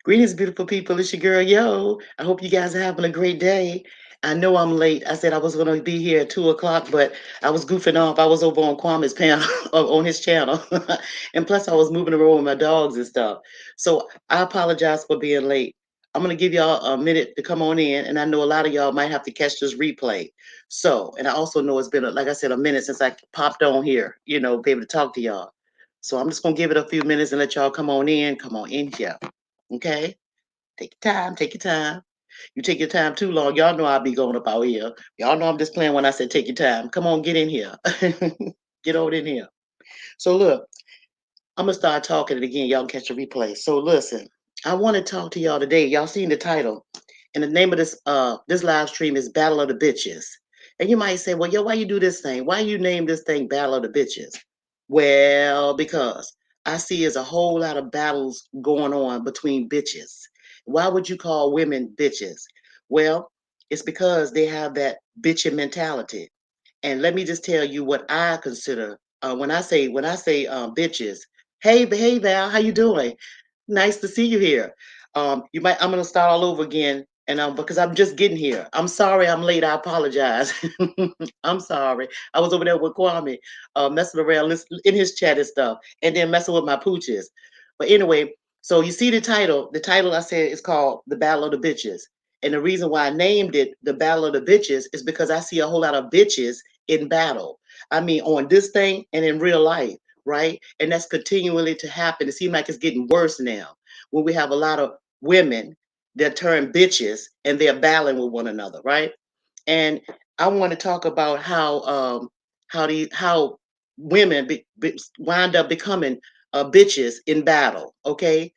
Greetings, beautiful people. It's your girl, Yo. I hope you guys are having a great day. I know I'm late. I said I was going to be here at 2 o'clock, but I was goofing off. I was over on Kwame's panel, on his channel. And plus, I was moving around with my dogs and stuff. So I apologize for being late. I'm going to give y'all a minute to come on in. And I know a lot of y'all might have to catch this replay. So, and I also know it's been, like I said, a minute since I popped on here, be able to talk to y'all. So I'm just going to give it a few minutes and let y'all come on in. Come on in here. Okay? Take your time. Take your time. You take your time too long. Y'all know I'll be going up out here. Y'all know I'm just playing when I said take your time. Come on, get in here. Get over in here. So look, I'm gonna start talking it again. Y'all can catch the replay. So listen, I want to talk to y'all today. Y'all seen the title, and the name of this live stream is Battle of the Bitches. And you might say, well, yo, why you do this thing? Why you name this thing Battle of the Bitches? Well, because I see there's a whole lot of battles going on between bitches. Why would you call women bitches? Well, it's because they have that bitchin' mentality. And let me just tell you what I consider when I say bitches. Hey Val, how you doing? Nice to see you here. I'm gonna start all over again, and because I'm just getting here. I'm sorry I'm late. I apologize. I'm sorry. I was over there with Kwame, messing around in his chat and stuff, and then messing with my pooches. But anyway, so you see the title. The title I said is called "The Battle of the Bitches," and the reason why I named it "The Battle of the Bitches" is because I see a whole lot of bitches in battle. I mean, on this thing and in real life, right? And that's continually to happen. It seems like it's getting worse now when we have a lot of women that turn bitches and they're battling with one another, right? And I want to talk about how women wind up becoming bitches in battle. Okay,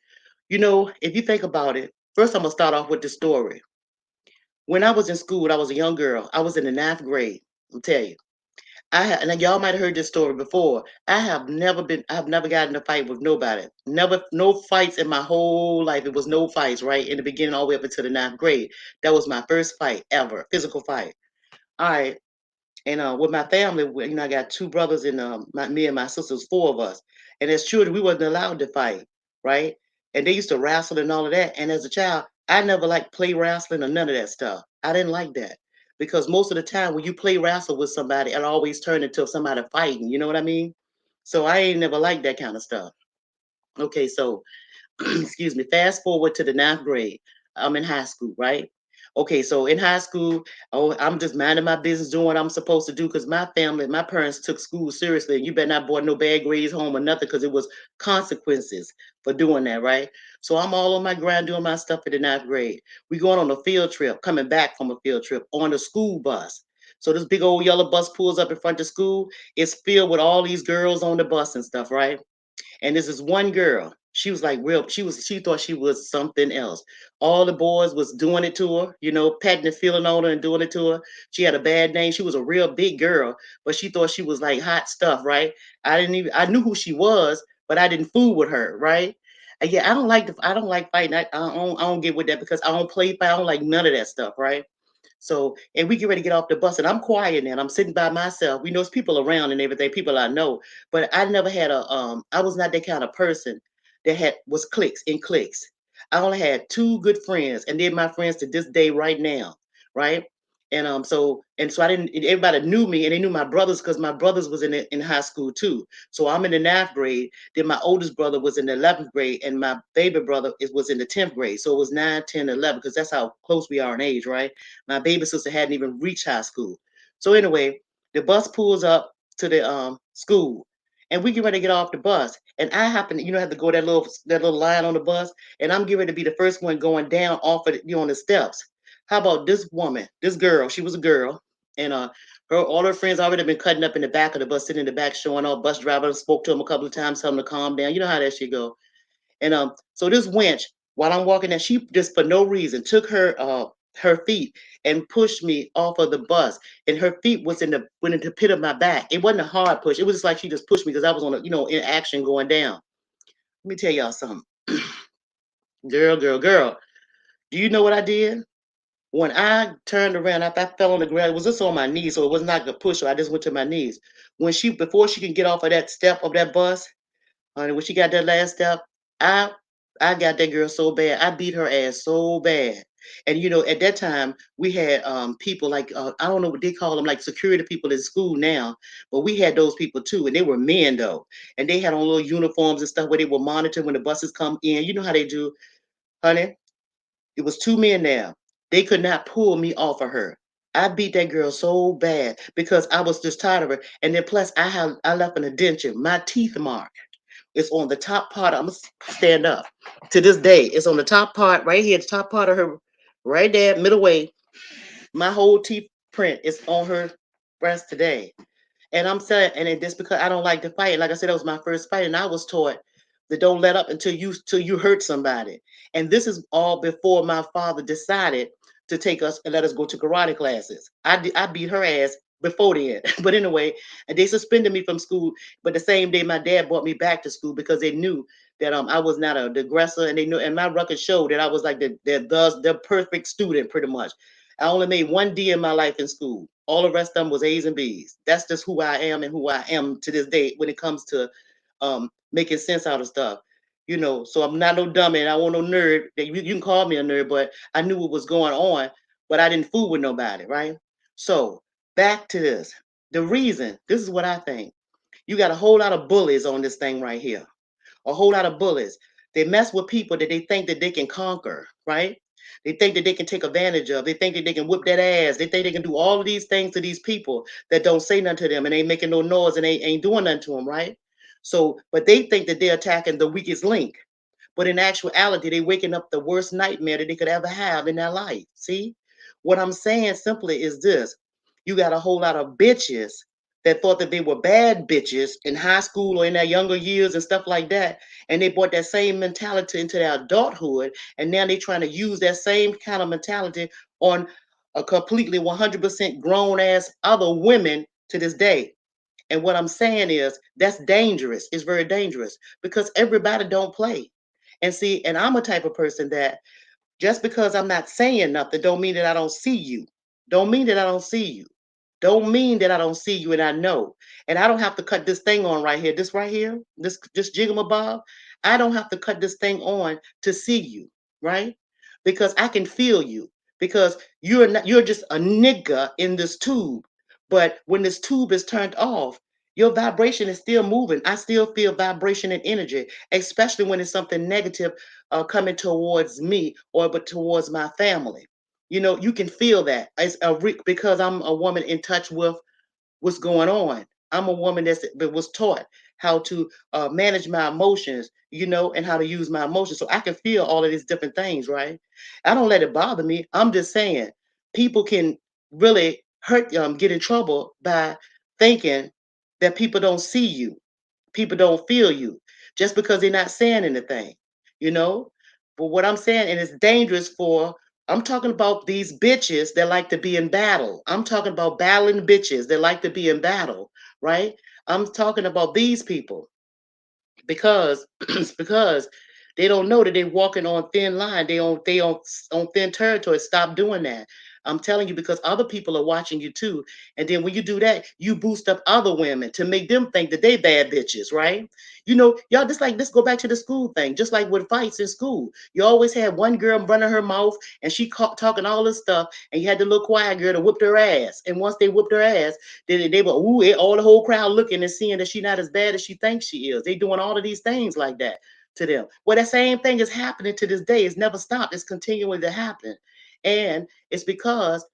if you think about it, first I'm gonna start off with the story. When I was in school, I was a young girl. I was in the ninth grade. I'll tell you. And y'all might have heard this story before. I've never gotten in a fight with nobody. Never, no fights in my whole life. It was no fights, right? In the beginning, all the way up until the ninth grade. That was my first fight ever, physical fight. All right. And with my family, I got two brothers and me and my sisters, four of us. And as children, we wasn't allowed to fight, right? And they used to wrestle and all of that. And as a child, I never liked play wrestling or none of that stuff. I didn't like that because most of the time when you play wrestle with somebody, it always turned into somebody fighting. You know what I mean? So I ain't never liked that kind of stuff. Okay, so excuse me, fast forward to the ninth grade. I'm in high school, right? Okay, so in high school, oh, I'm just minding my business, doing what I'm supposed to do because my family, my parents took school seriously. And you better not brought no bad grades home or nothing because it was consequences for doing that, right? So I'm all on my grind doing my stuff in the ninth grade. We going on a field trip, coming back from a field trip on a school bus. So this big old yellow bus pulls up in front of school. It's filled with all these girls on the bus and stuff, right? And this is one girl. She was like real. She thought she was something else. All the boys was doing it to her, patting and feeling on her and doing it to her. She had a bad name. She was a real big girl, but she thought she was like hot stuff, right? I knew who she was, but I didn't fool with her, right? And yeah, I don't like fighting. I don't get with that because I don't play fight. I don't like none of that stuff, right? So, and we get ready to get off the bus, and I'm quiet now. And I'm sitting by myself. We know it's people around and everything, people I know, but I never had I was not that kind of person that was cliques in cliques. I only had two good friends, and they're my friends to this day right now, right? And so I didn't. Everybody knew me, and they knew my brothers because my brothers was in high school too. So I'm in the ninth grade. Then my oldest brother was in the 11th grade, and my baby brother was in the 10th grade. So it was 9, 10, 11 because that's how close we are in age, right? My baby sister hadn't even reached high school. So anyway, the bus pulls up to the school, and we get ready to get off the bus. And I happen, have to go that little line on the bus, and I'm getting ready to be the first one going down off of on the steps. How about this woman, this girl? She was a girl, and all her friends already been cutting up in the back of the bus, sitting in the back, showing off. Bus driver spoke to him a couple of times, telling him to calm down. You know how that shit go. And so this wench, while I'm walking there, she just for no reason took her feet and pushed me off of the bus. And her feet went in the pit of my back. It wasn't a hard push. It was just like she just pushed me because I was on in action going down. Let me tell y'all something. Girl. Do you know what I did? When I turned around, after I fell on the ground, it was just on my knees, so it was not a push. So I just went to my knees. Before she can get off of that step of that bus, and when she got that last step, I I got that girl so bad. I beat her ass so bad. And at that time we had people like I don't know what they call them, like security people in school now, but we had those people too, and they were men though, and they had on little uniforms and stuff where they will monitor when the buses come in. You know how they do, honey. It was two men there. They could not pull me off of her. I beat that girl so bad because I was just tired of her. And then plus I left an indenture. My teeth mark is on the top part. I'm gonna stand up. To this day, it's on the top part right here, the top part of her, right there, middle way. My whole teeth print is on her breast today. And I'm saying, and it just because I don't like to fight. Like I said, that was my first fight, and I was taught that don't let up until you hurt somebody. And this is all before my father decided to take us and let us go to karate classes. I beat her ass before then. But anyway, and they suspended me from school. But the same day, my dad brought me back to school because they knew that I was not a the aggressor, and they knew, and my record showed that I was like the perfect student, pretty much. I only made one D in my life in school. All the rest of them was A's and B's. That's just who I am and who I am to this day when it comes to making sense out of stuff. So I'm not no dummy and I want no nerd. You can call me a nerd, but I knew what was going on, but I didn't fool with nobody, right? So back to this. The reason, this is what I think. You got a whole lot of bullies on this thing right here, a whole lot of bullies. They mess with people that they think that they can conquer, right? They think that they can take advantage of. They think that they can whip that ass. They think they can do all of these things to these people that don't say nothing to them and ain't making no noise and ain't doing nothing to them, right? So, but they think that they're attacking the weakest link. But in actuality, they waking up the worst nightmare that they could ever have in their life. See? What I'm saying simply is this. You got a whole lot of bitches that thought that they were bad bitches in high school or in their younger years and stuff like that. And they brought that same mentality into their adulthood. And now they're trying to use that same kind of mentality on a completely 100% grown ass other women to this day. And what I'm saying is that's dangerous. It's very dangerous because everybody don't play. And see, and I'm a type of person that just because I'm not saying nothing don't mean that I don't see you. Don't mean that I don't see you. Don't mean that I don't see you and I know. And I don't have to cut this thing on right here. This right here, this jigamabob. I don't have to cut this thing on to see you, right? Because I can feel you. Because you're just a nigga in this tube. But when this tube is turned off, your vibration is still moving. I still feel vibration and energy, especially when it's something negative coming towards me or but towards my family. You can feel that. Because I'm a woman in touch with what's going on. I'm a woman that was taught how to manage my emotions, and how to use my emotions. So I can feel all of these different things, right? I don't let it bother me. I'm just saying people can really get in trouble by thinking that people don't see you, people don't feel you just because they're not saying anything, you know. But what I'm saying, and it's dangerous for, I'm talking about these bitches that like to be in battle. I'm talking about battling bitches that like to be in battle, right? I'm talking about these people because because they don't know that they're walking on thin line. They on thin territory. Stop doing that. I'm telling you because other people are watching you too. And then when you do that, you boost up other women to make them think that they bad bitches, right? Y'all just like this. Go back to the school thing. Just like with fights in school, you always had one girl running her mouth and she caught talking all this stuff, and you had the little quiet girl to whip her ass. And once they whipped her ass, they were all the whole crowd looking and seeing that she's not as bad as she thinks she is. They doing all of these things like that to them. Well, that same thing is happening to this day. It's never stopped. It's continuing to happen, and it's because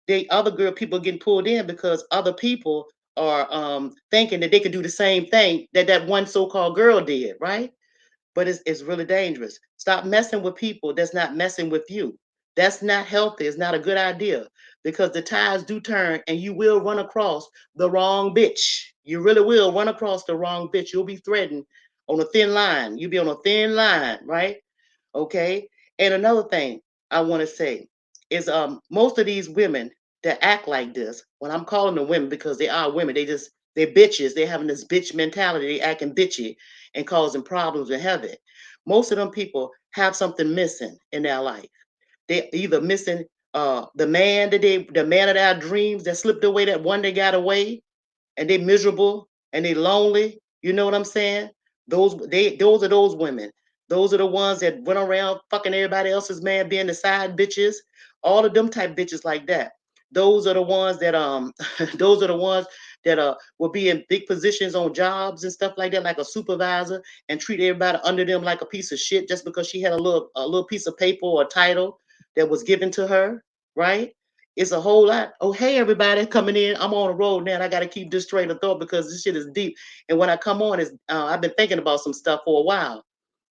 they other girl people getting pulled in because other people are thinking that they could do the same thing that one so-called girl did, right? But it's really dangerous. Stop messing with people that's not messing with you. That's not healthy. It's not a good idea because the tides do turn and you will run across the wrong bitch. You really will run across the wrong bitch. You'll be threatened on a thin line. You'll be on a thin line, right? Okay. And another thing I want to say is most of these women that act like this, when I'm calling them women because they are women, they're bitches. They're having this bitch mentality, they acting bitchy and causing problems and heavy. Most of them people have something missing in their life. They either missing the man of their dreams that slipped away, that one they got away, and they miserable and they lonely. You know what I'm saying? Those are those women. Those are the ones that went around fucking everybody else's man, being the side bitches. All of them type bitches like that. Those are the ones that those are the ones that will be in big positions on jobs and stuff like that, like a supervisor, and treat everybody under them like a piece of shit just because she had a little piece of paper or a title that was given to her, right? It's a whole lot. Oh, hey everybody coming in. I'm on the road now, and I got to keep this straight of thought because this shit is deep. And when I come on, is I've been thinking about some stuff for a while.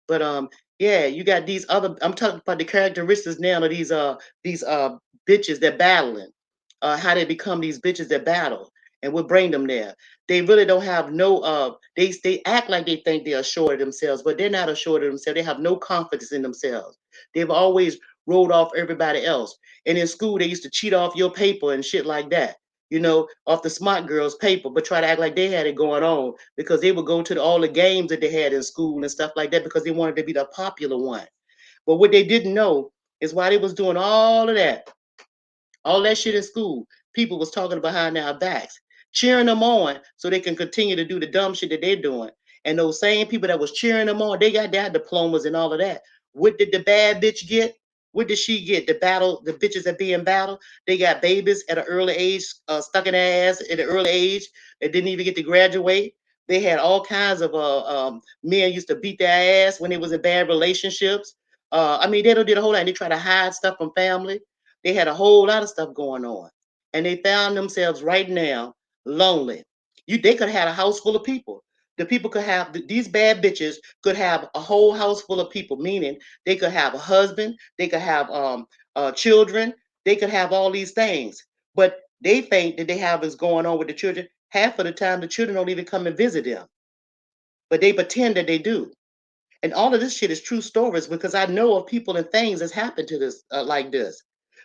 But yeah, you got these other. I'm talking about the characteristics now of these bitches that battling. How they become these bitches that battle, and what bring them there. They really don't have no. They act like they think they're assured of themselves, but they're not assured of themselves. They have no confidence in themselves. They've always rolled off everybody else. And in school, they used to cheat off your paper and shit like that. Off the smart girls' paper, but try to act like they had it going on because they would go to all the games that they had in school and stuff like that because they wanted to be the popular one. But what they didn't know is why they was doing all that shit in school, people was talking behind their backs, cheering them on so they can continue to do the dumb shit that they're doing. And those same people that was cheering them on, they got their diplomas and all of that. What did the bad bitch get? What did she get? The bitches that be in battle, they got babies at an early age, stuck in their ass at an early age. They didn't even get to graduate. They had all kinds of men used to beat their ass when they was in bad relationships. I mean, they did a whole lot. They try to hide stuff from family. They had a whole lot of stuff going on, and they found themselves right now lonely. They could have had a house full of people. The people could have these bad bitches could have a whole house full of people, meaning they could have a husband, they could have children, they could have all these things. But they think that they have is going on with the children. Half of the time, the children don't even come and visit them, but they pretend that they do. And all of this shit is true stories because I know of people and things that's happened to this like this.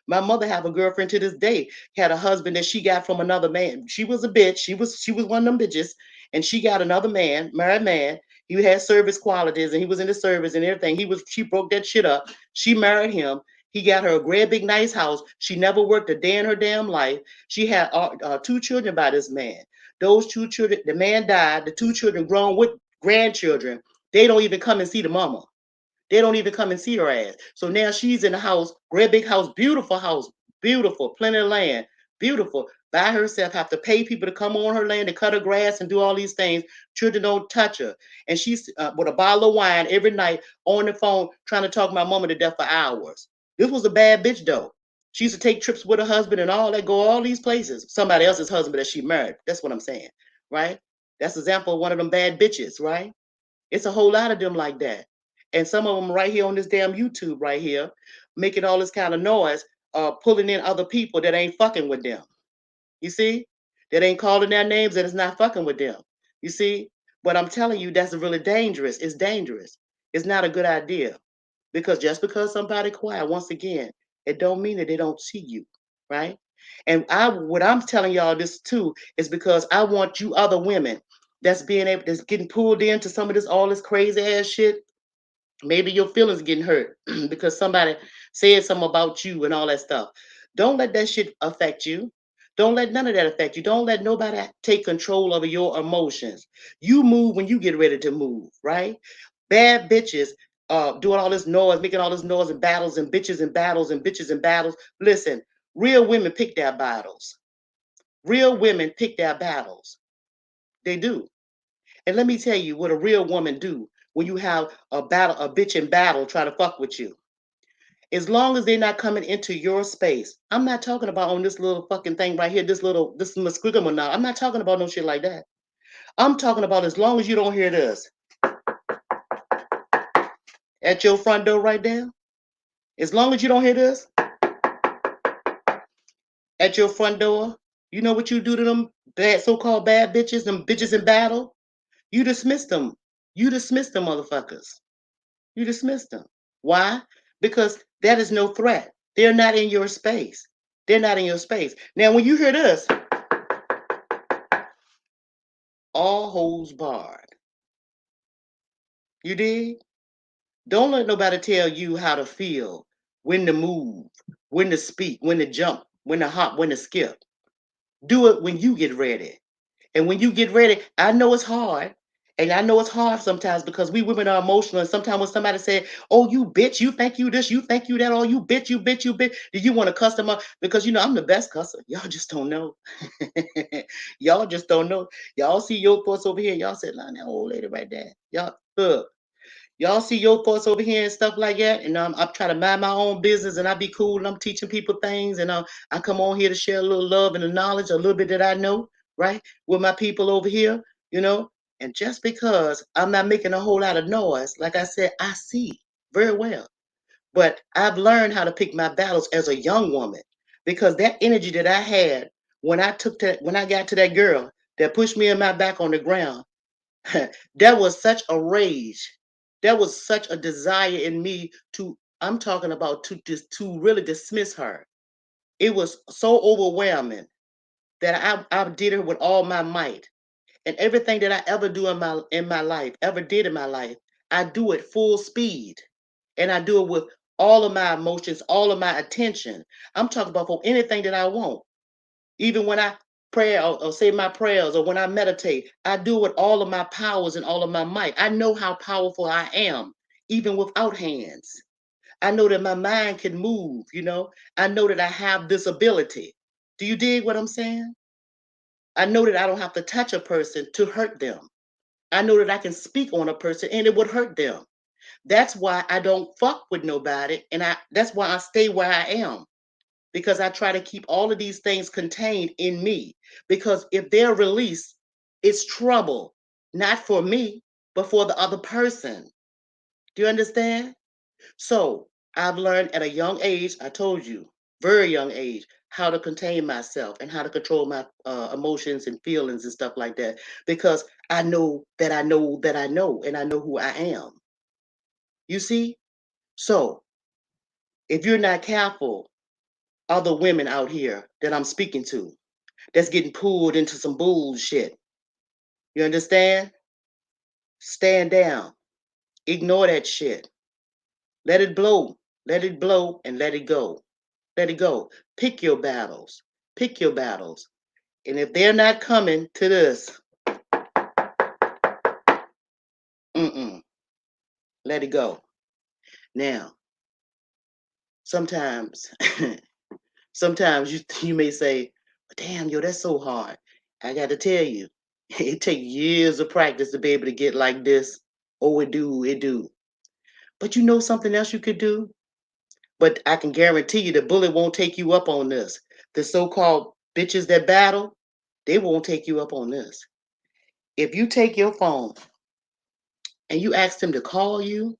My mother have a girlfriend to this day, had a husband that she got from another man. She was a bitch. She was one of them bitches, and she got another man, married man. He had service qualities, and he was in the service and everything. She broke that shit up. She married him. He got her a great big nice house. She never worked a day in her damn life. She had two children by this man. Those two children, the man died. The two children grown with grandchildren. They don't even come and see the mama. They don't even come and see her ass. So now she's in a house, great big house, beautiful, plenty of land, beautiful, by herself, have to pay people to come on her land to cut her grass and do all these things. Children don't touch her. And she's with a bottle of wine every night on the phone trying to talk my mama to death for hours. This was a bad bitch though. She used to take trips with her husband and all that, go all these places. Somebody else's husband that she married. That's what I'm saying, right? That's an example of one of them bad bitches, right? It's a whole lot of them like that. And some of them right here on this damn YouTube right here, making all this kind of noise, pulling in other people that ain't fucking with them. You see? That ain't calling their names and it's not fucking with them. You see? But I'm telling you, that's really dangerous. It's dangerous. It's not a good idea. Because just because somebody quiet, once again, it don't mean that they don't see you, right? And what I'm telling y'all this too is because I want you other women that's getting pulled into some of this all this crazy ass shit. Maybe your feelings getting hurt because somebody said something about you and all that stuff. Don't let that shit affect you. Don't let none of that affect you. Don't let nobody take control over your emotions. You move when you get ready to move, right? Bad bitches doing all this noise, making all this noise and battles and bitches and battles and bitches and battles. Listen, real women pick their battles. Real women pick their battles. They do. And let me tell you what a real woman do when you have a bitch in battle try to fuck with you. As long as they're not coming into your space. I'm not talking about on this little fucking thing right here, this squiggle now. I'm not talking about no shit like that. I'm talking about as long as you don't hear this at your front door right there. As long as you don't hear this at your front door, you know what you do to them bad so-called bad bitches, them bitches in battle? You dismiss them. You dismiss them motherfuckers. You dismiss them. Why? Because that is no threat. They're not in your space. They're not in your space. Now, when you hear this, all holes barred. You dig? Don't let nobody tell you how to feel, when to move, when to speak, when to jump, when to hop, when to skip. Do it when you get ready. And when you get ready, I know it's hard. And I know it's hard sometimes because we women are emotional. And sometimes when somebody say, "Oh, you bitch, you think you this, you think you that, oh, you bitch, you bitch, you bitch," do you want to cuss them up? Because you know I'm the best cusser. Y'all just don't know. Y'all just don't know. Y'all see your thoughts over here. Y'all said, "Nah, that old lady right there." Y'all look. Y'all see your thoughts over here and stuff like that, and I'm trying to mind my own business, and I be cool, and I'm teaching people things, and I come on here to share a little love and the knowledge, a little bit that I know, right, with my people over here, you know. And just because I'm not making a whole lot of noise, like I said, I see very well. But I've learned how to pick my battles as a young woman because that energy that I had when I got to that girl that pushed me in my back on the ground, there was such a rage. There was such a desire in me to, I'm talking about to really dismiss her. It was so overwhelming that I did it with all my might. And everything that I ever do in my life, ever did in my life, I do it full speed. And I do it with all of my emotions, all of my attention. I'm talking about for anything that I want. Even when I pray or say my prayers or when I meditate, I do it with all of my powers and all of my might. I know how powerful I am, even without hands. I know that my mind can move, you know. I know that I have this ability. Do you dig what I'm saying? I know that I don't have to touch a person to hurt them. I know that I can speak on a person and it would hurt them. That's why I don't fuck with nobody and that's why I stay where I am because I try to keep all of these things contained in me. Because if they're released, it's trouble, not for me, but for the other person. Do you understand? So I've learned at a young age, I told you, very young age, how to contain myself and how to control my emotions and feelings and stuff like that. Because I know that I know that I know, and I know who I am. You see? So if you're not careful, other women out here that I'm speaking to, that's getting pulled into some bullshit. You understand? Stand down. Ignore that shit. Let it blow. Let it blow and let it go. Let it go. Pick your battles. Pick your battles. And if they're not coming to this, mm-mm, let it go. Now, sometimes, sometimes you may say, "Damn, yo, that's so hard." I got to tell you, it takes years of practice to be able to get like this. Oh, it do, it do. But you know something else you could do? But I can guarantee you the bullet won't take you up on this. The so-called bitches that battle, they won't take you up on this. If you take your phone and you ask them to call you,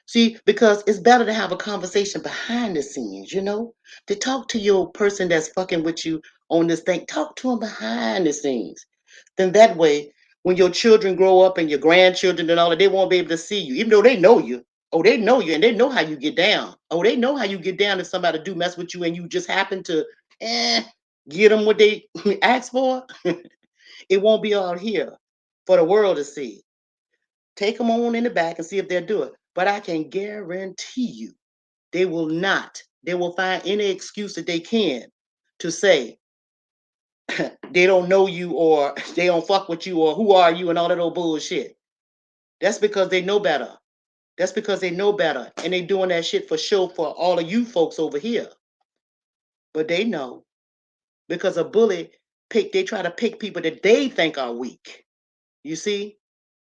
see, because it's better to have a conversation behind the scenes, you know, to talk to your person that's fucking with you on this thing. Talk to them behind the scenes. Then that way, when your children grow up and your grandchildren and all that, they won't be able to see you, even though they know you. Oh, they know you and they know how you get down. Oh, they know how you get down if somebody do mess with you and you just happen to eh, get them what they ask for. It won't be out here for the world to see. Take them on in the back and see if they'll do it. But I can guarantee you they will not. They will find any excuse that they can to say they don't know you or they don't fuck with you or who are you and all that old bullshit. That's because they know better. That's because they know better. And they doing that shit for show for all of you folks over here. But they know because a bully they try to pick people that they think are weak. You see?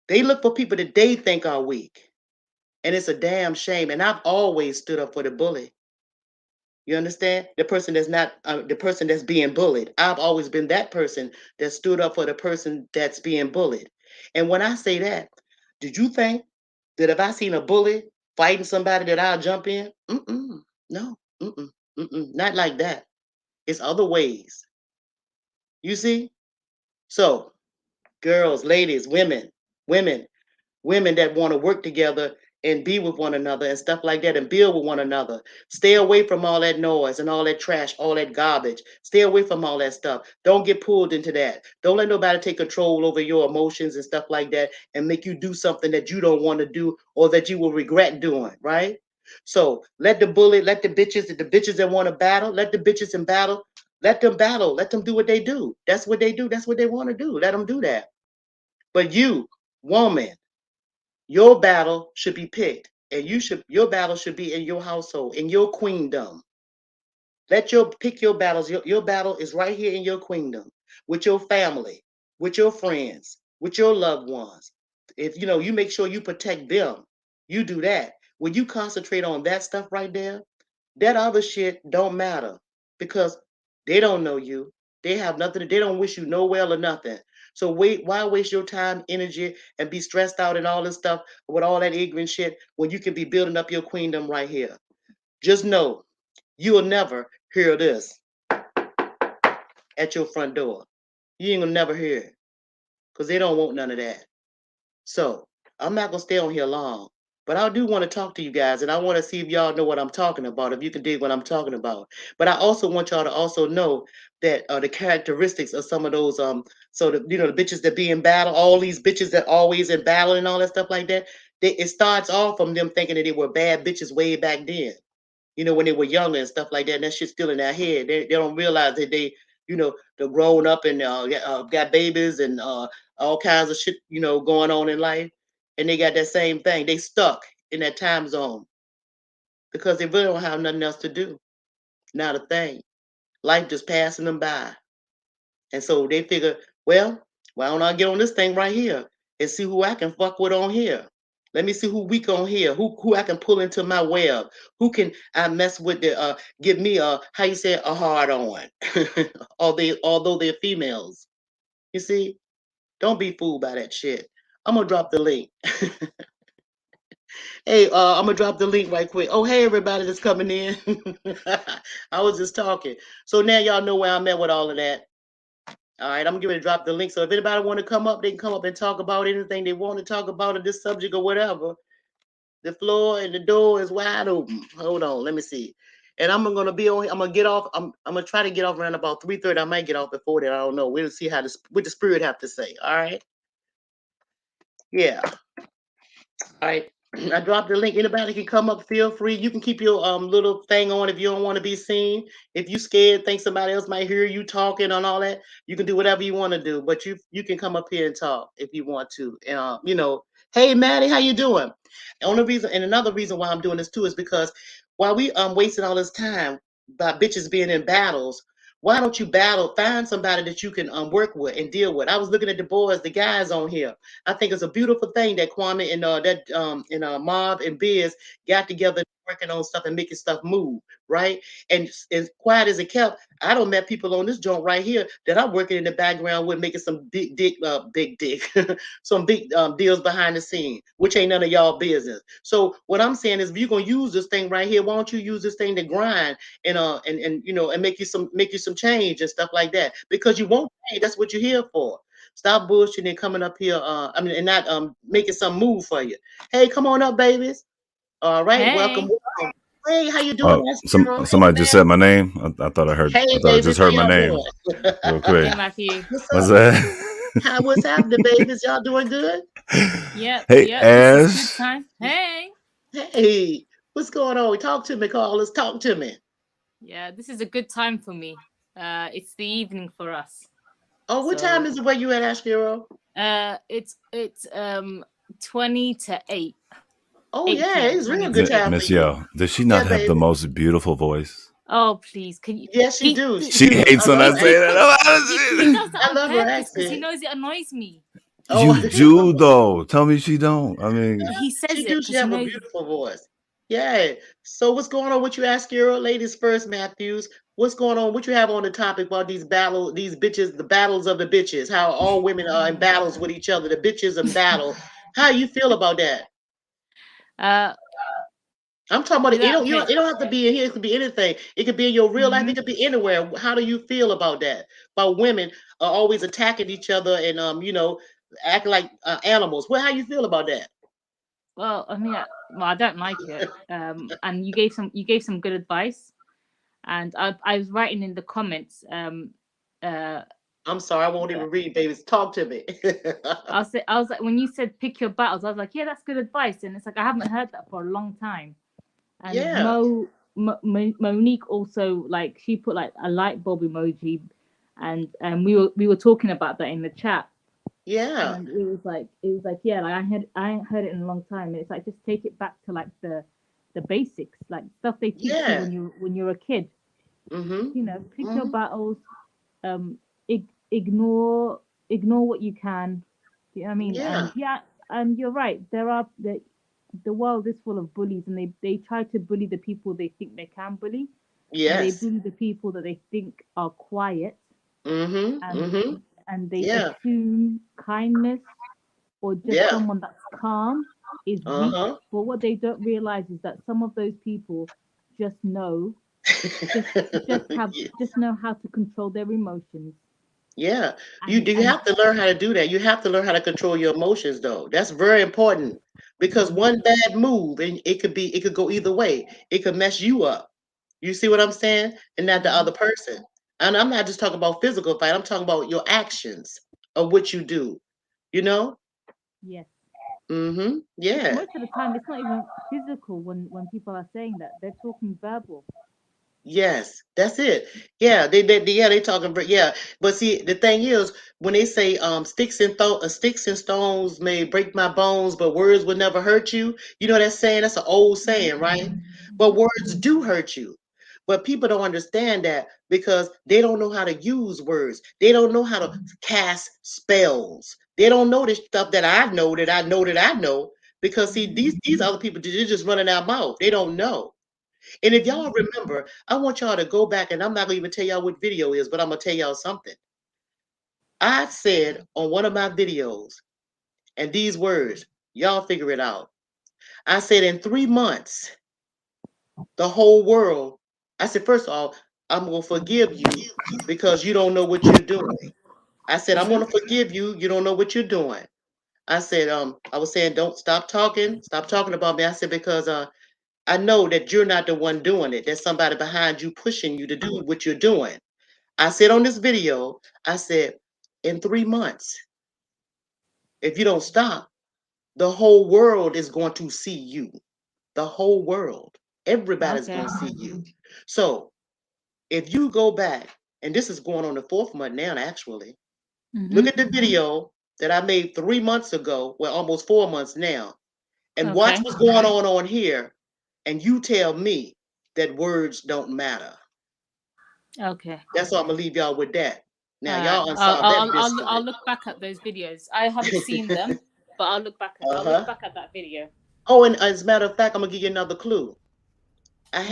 They look for people that they think are weak. And it's a damn shame. And I've always stood up for the bully. You understand? The person that's not the person that's being bullied. I've always been that person that stood up for the person that's being bullied. And when I say that, did you think that if I seen a bully fighting somebody that I'll jump in? Mm-mm. No. Mm-mm. Mm-mm. Not like that. It's other ways. You see? So, girls, ladies, women, women that want to work together and be with one another and stuff like that and build with one another. Stay away from all that noise and all that trash, all that garbage. Stay away from all that stuff. Don't get pulled into that. Don't let nobody take control over your emotions and stuff like that and make you do something that you don't want to do or that you will regret doing, right? So let the bully, let the bitches that want to battle, let the bitches in battle, let them battle, let them do what they do. That's what they do. That's what they want to do. Let them do that. But you Woman, your battle should be picked, and your battle should be in your household, in your queendom. Let your pick your battles. Your battle is right here in your queendom, with your family, with your friends, with your loved ones. If you make sure you protect them, you do that. When you concentrate on that stuff right there, that other shit don't matter because they don't know you. They have nothing. They don't wish you no well or nothing. So why waste your time, energy, and be stressed out and all this stuff with all that ignorant shit when you can be building up your queendom right here? Just know you will never hear this at your front door. You ain't gonna never hear it because they don't want none of that. So I'm not gonna stay on here long, but I do want to talk to you guys, and I want to see if y'all know what I'm talking about. If you can dig what I'm talking about, but I also want y'all to also know that the characteristics of some of those so the bitches that be in battle, all these bitches that always in battle and all that stuff like that. It starts off from them thinking that they were bad bitches way back then, when they were younger and stuff like that. And that shit's still in their head. They don't realize that they're grown up and got babies and all kinds of shit, going on in life. And they got that same thing. They stuck in that time zone because they really don't have nothing else to do. Not a thing. Life just passing them by. And so they figure, well, why don't I get on this thing right here and see who I can fuck with on here? Let me see who weak on here, who I can pull into my web, who can I mess with the give me a how you say a hard on. Although they're females. You see, don't be fooled by that shit. I'm gonna drop the link. Hey, I'm gonna drop the link right quick. Oh, hey everybody that's coming in. I was just talking. So now y'all know where I'm at with all of that. All right, I'm gonna drop the link. So if anybody want to come up, they can come up and talk about anything they want to talk about on this subject or whatever. The floor and the door is wide open. Hold on, let me see. And I'm gonna be on. I'm gonna get off. I'm gonna try to get off around about 3:30. I might get off before that. I don't know. We'll see what the spirit have to say. All right. Yeah. All right. I dropped the link. Anybody can come up. Feel free. You can keep your little thing on if you don't want to be seen. If you scared, think somebody else might hear you talking and all that, you can do whatever you want to do. But you can come up here and talk if you want to. Hey Maddie, how you doing? The only reason and another reason why I'm doing this too is because while we wasting all this time by bitches being in battles, why don't you find somebody that you can work with and deal with? I was looking at the boys, the guys on here. I think it's a beautiful thing that Kwame and Marv and Biz got together working on stuff and making stuff move, right? And as quiet as it kept, I don't met people on this joint right here that I'm working in the background with making some big dick, some big deals behind the scene, which ain't none of y'all business. So what I'm saying is, if you're gonna use this thing right here, why don't you use this thing to grind and make you some change and stuff like that? Because you won't change. That's what you're here for. Stop bullshitting and coming up here. And not making some move for you. Hey, come on up, babies. All right, welcome, Hey. welcome. Hey, how you doing, Astro? Hey, Somebody just man. said my name. I thought I heard. Hey, I thought I just babies, how heard my y'all name doing? real quick. Hey, Matthew. What's What's up? that? What's happening, babies? Y'all doing good? Yep, Hey yep. This is good Ash. time. Hey. Hey, what's going on? Talk to me, callers. Talk to me. Yeah, this is a good time for me. It's the evening for us. Oh, what time So, is it where you at, Ashkiro? it's 20 to 8. Oh, 8 yeah, p.m. it's real 20 good to 8. time for Miss you. Yo, does she Yeah, not have the baby. most beautiful voice? Oh, please. Can you Yes, she do. She She do. I hates when love I her say accent. he that. does that I on love her purpose because he accent. knows it annoys me. Oh, You do though. Tell me she don't. I mean, He says she it do. She because he have a knows. beautiful voice. Yeah. So what's going on with you, Ashkiro? Ladies first, Matthews. What's going on? What you have on the topic about these bitches, the battles of the bitches, how all women are in battles with each other, the bitches in battle. How you feel about that? Uh, I'm talking about it. without okay. It don't have to be in here. It could be anything. It could be in your real life. hmm It could be anywhere. How do you feel about that? About women always attacking each other and acting like animals. Well, how you feel about that? Well, I don't like it. And you gave some good advice. And I was writing in the comments. Uh, I'm sorry, I won't even read, babies. Talk to me. I was like, when you said pick your battles, I was like, yeah, that's good advice. And it's like I haven't heard that for a long time. And Yeah. Monique also, like, she put like a light bulb emoji, and we were talking about that in the chat. Yeah. And it was like yeah, like I ain't heard it in a long time. And it's like just take it back to like the basics, like stuff they teach you Yeah. when you're a kid. Mhm. You know, pick your Mhm. battles, um, ignore what you can. Do you know what I mean? And Yeah. yeah, and you're right. There are the world is full of bullies, and they try to bully the people they think they can bully, and they Yes. bully the people that they think are quiet, Mhm. and Mhm. they Yeah. assume kindness or just Yeah. someone that's calm is weak. Uh-huh. But what they don't realize is that some of those people just know just Yeah. just know how to control their emotions. Yeah. You And have to learn how to do that. You have to learn how to control your emotions though. That's very important because mhm, one bad move and it could go either way. It could mess you up. You see what I'm saying? And not the mhm, other person. And I'm not just talking about physical fight. I'm talking about your actions of what you do. You know? yes. Mhm. It's Yeah. most of the time it's not even physical when people are saying that. They're talking verbal. Yes, that's it. Yeah, yeah, they talking yeah. But see, the thing is, when they say sticks and stones may break my bones, but words will never hurt you. You know that saying? That's an old Mhm, saying, right? But mhm, words do hurt you. But people don't understand that because they don't know how to use words. They don't know how to cast spells. They don't know this stuff that I know that I know that I know. Because see, mhm, these other people they're just running their mouth. They don't know. And if mhm. y'all remember, I want y'all to go back, and I'm not gonna even tell y'all what video is, but I'm gonna tell y'all something. I said on one of my videos, and these words, y'all figure it out. I said in 3 months, the whole world. I said first of all, I'm gonna forgive you because you don't know what you're doing. I said I'm Mhm. gonna forgive you. You don't know what you're doing. I said I was saying don't stop talking about me. I said because I know that you're not the one doing it. There's somebody behind you pushing you to do what you're doing. I said on this video, I said, in 3 months, if you don't stop, the whole world is going to see you. The whole world. Everybody's Okay. going to see you. So if you go back, and this is going on the fourth month now, actually, look Mhm. at the video that I made 3 months ago, well, almost 4 months now, and watch Okay. what's going on here, and you tell me that words don't matter. Okay. That's all I'm gonna leave y'all with that. Now All right. y'all unsolved that I'll mystery. look back at those videos. I haven't seen them, but I'll look Uh-huh. back at that video. Oh, and as a matter of fact, I'm gonna give you another clue. Mhm.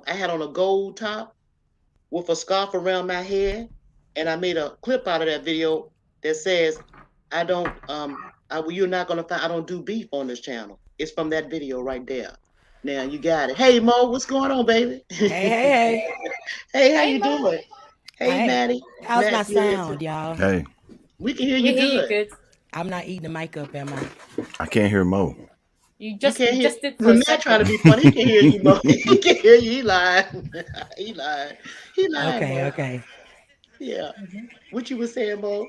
I had on a gold top with a scarf around my head, and I made a clip out of that video that says, "I don't you're not gonna find I don't do beef on this channel." It's from that video right there. Now you got it. Hey Mo, what's going on, baby? Hey, hey, hey. Hey, how Hey you Mo, doing? Hey Hey, Maddie. how's my Matt Furious. sound, y'all? Hey, We can hear we you hear you good. good. I'm not eating the mic up, am I? I can't hear Mo. You can't You hear just did for a Matt trying to second. be funny. He can hear you, Mo. He can hear you. He lying. He lying. He lying, Okay, Mo. okay. Yeah. Mhm. What you was saying, Mo?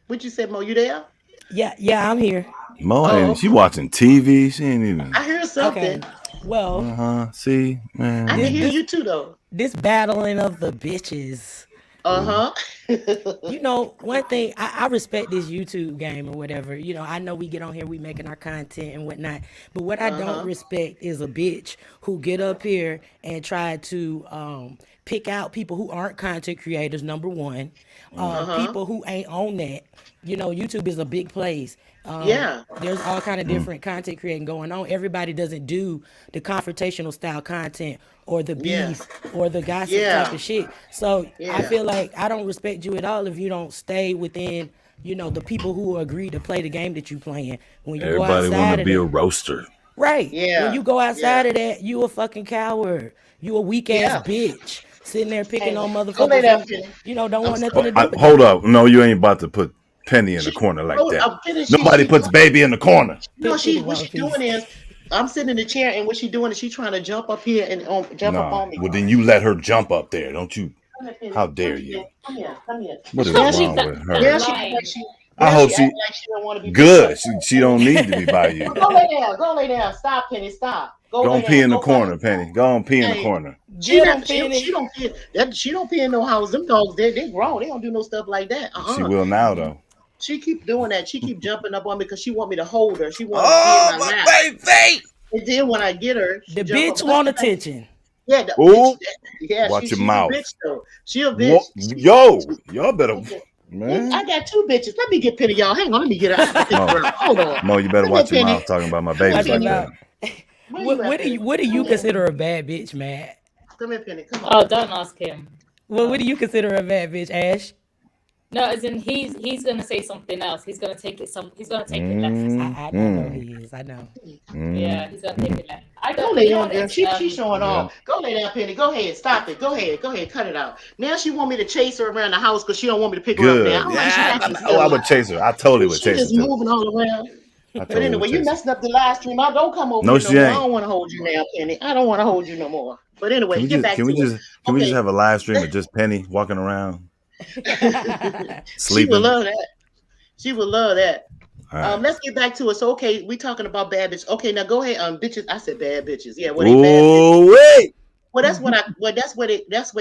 What you said, Mo? You there? Yeah, yeah, I'm here. Mo Oh, ain't she okay. watching TV? She ain't even. I hear Okay. something. Well, See, I can this hear man. this you too, though. this battling of the bitches. Mm. Uh huh. You know, one thing I respect this YouTube game or whatever. You know, I know we get on here, we making our content and whatnot. But what I Uh don't huh. respect is a bitch who get up here and try to pick out people who aren't content creators. Number one, Uh huh. people who ain't on that. You know, YouTube is a big place. Yeah. There's all kind of Mm. different content creating going on. Everybody doesn't do the confrontational style content or the Yeah. beef or the gossip type Yeah. of shit. So I Yeah. feel like I don't respect you at all if you don't stay within, you know, the people who agree to play the game that you playing. When you go Everybody want to outside of be a that, roaster. right? When Yeah. you go Yeah. outside of that, you a fucking coward. You a weak ass Yeah. bitch sitting there picking Hey, on go lay motherfuckers down, who, Penny. you know, don't I'm want nothing sorry. to do with Hold that. up. No, you ain't about to put Penny in the She, corner like oh, that. I'm finished. Nobody puts baby in the corner. No, Pity what one she doing piece. is, I'm sitting in the chair, and what she doing is she trying to jump up here and jump up Nah. on me. Well, then you let her jump up there. Don't you? Come here, How Penny. Come dare here, Penny. you? Come here. Come here. What I is can't Now she, believe wrong that with is now her? she act like lying. she, I now hope she she act like she don't want to be picked up. good. She don't need to be by you. Go lay down. Go lay down. Stop, Penny. Stop. Go Go lay and pee down. in the Go find. corner, Penny. Go and pee in the Hey, corner. she Get them, not. She Penny. don't pee. That she don't pee in no house. Them dogs, they grown. They don't do no stuff like that. She will now though. She keep doing that. She keep jumping up on me because she want me to hold her. She want to be in Oh my my lap. baby. And then when I get her, she The jump up. bitch Let's want get back. attention. Yeah, the bitch. Oh, Yeah, watch your she's a mouth. bitch though. She a bitch. What? Yo, y'all better, I man. got two bitches. Let me get Penny, y'all. Hang on, let me get her. I got this Mo, girl. Hold on. Mo, you better Come here, watch your Penny. mouth talking about my Come here, babies Talking like Penny. that. about Where you at, Penny? what do you Come here. consider a bad bitch, Matt? Come here, Penny. Come on. Oh, don't ask him. What do you consider a bad bitch, Ash? No, as in he's gonna say something else. He's gonna take it He's gonna take it left. I know he is. I know. Yeah, he's gonna take it left. I Go don't. lay You know down, what? girl. It's She's showing Yeah. off. Go lay down, Penny. Go ahead. Stop it. Go ahead. Go ahead. Cut it out. Now she want me to chase her around the house because she don't want me to pick her up now. I Good. don't like she Yeah. acting Oh, I silly. would chase her. I totally would She chase her just too. moving all around. I But totally would anyway, you chase her. messing up the live stream. I don't come over No, here no she more. I ain't. don't want to hold you now, Penny. I don't want to hold you no more. But anyway, get back to it. Can we just Okay. have a live stream of just Penny walking around She will sleeping? love that. She will love that. All right. Let's get back to it. So okay, we talking about bad bitches. Okay, now go ahead. Bitches. I said bad bitches. Yeah, well they bad bitches. Oh wait. Well, that's where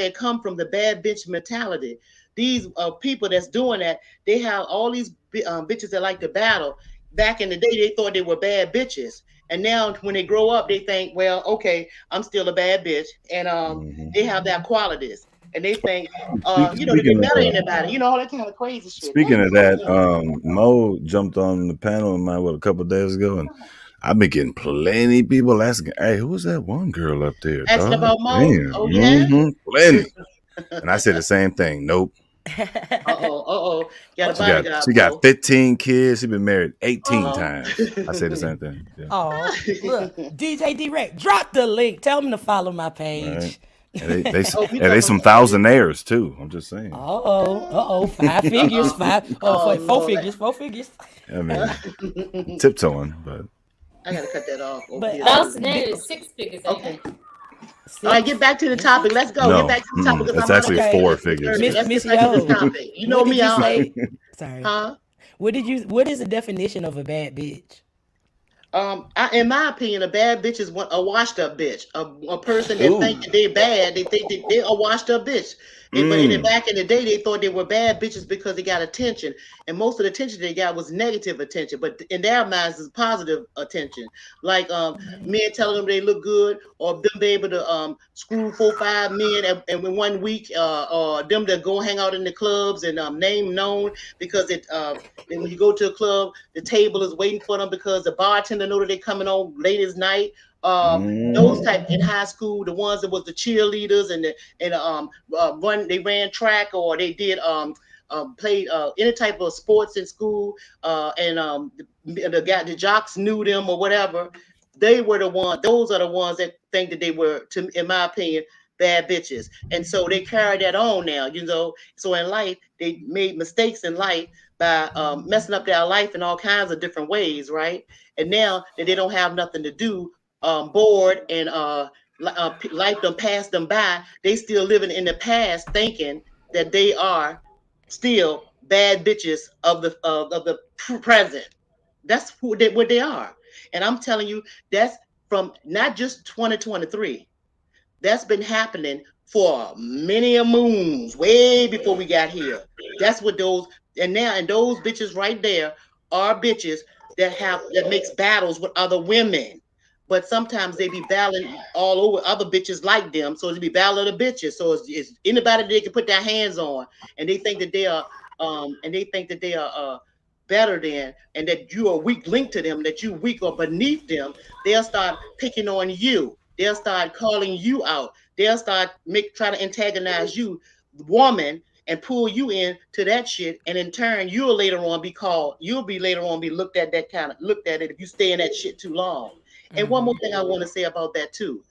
it come from, the bad bitch mentality. These people that's doing that, they have all these bitches that like to battle. Back in the day, they thought they were bad bitches, and now when they grow up, they think, well, okay, I'm still a bad bitch, and they have their qualities, and they think, that they Speaking better of than anybody, all that kind of crazy shit. That speaking is of so that, funny. Mo jumped on the panel of mine a couple of days ago, and I've been getting plenty people asking, "Hey, who's that one girl up there, Asking dog?" about Mo. Damn, Oh yeah. plenty. And I said the same thing. Nope. Uh oh. Got a She got bodyguard, she got Mo. 15 kids. She been married 18 Oh. times. I say the same thing. Yeah. Oh, look, DJ D-Rec, drop the link. Tell them to follow my Right. page. And they Oh, you and they talking some about somebody? thousandaires too. I'm just saying. Five figures, Uh-uh. five, Oh four Lord. figures, four figures. I mean, tiptoeing, but I gotta cut that off. Oh, But yeah. Last name is six figures, ain't Okay. it? All right, six, get back to the is topic. it? Let's go. Get no, back to the topic because it's I'm out of actually here Okay, four feeling figures. thirsty. Let's Miss get back to the Yo, topic. You know what did me, you I say? Sorry. huh? What is the definition of a bad bitch? In my opinion, a bad bitch is a washed up bitch. A person that think Ooh. that they bad, they think that they're a washed up bitch. But Mm. back in the day, they thought they were bad bitches because they got attention, and most of the attention they got was negative attention. But in their minds, is positive attention, like men telling them they look good, or them be able to screw 4 5 men in 1 week, or them that go hang out in the clubs and name known because then when you go to a club, the table is waiting for them because the bartender know that they're coming on late as night. Those type in high school, the ones that was the cheerleaders and they ran track or they did played any type of sports in school, and the jocks knew them or whatever. They were the one. Those are the ones that think that they were, in my opinion, bad bitches, and so they carry that on now. So in life, they made mistakes in life by messing up their life in all kinds of different ways, right? And now that they don't have nothing to do, bored and life done passed them by, they still living in the past, thinking that they are still bad bitches of the present. That's what they are, and I'm telling you, that's from not just 2023. That's been happening for many a moons, way before we got here. That's what those and those bitches right there are bitches that makes battles with other women. But sometimes they be battling all over other bitches like them. So it be battle of the bitches. So it's anybody they can put their hands on, and they think that they are better than, and that you are weak linked to them, that you weak or beneath them. They'll start picking on you. They'll start calling you out. They'll start try to antagonize you, woman, and pull you in to that shit. And in turn, you'll be later on be looked at it if you stay in that shit too long. And one more thing I want to say about that too.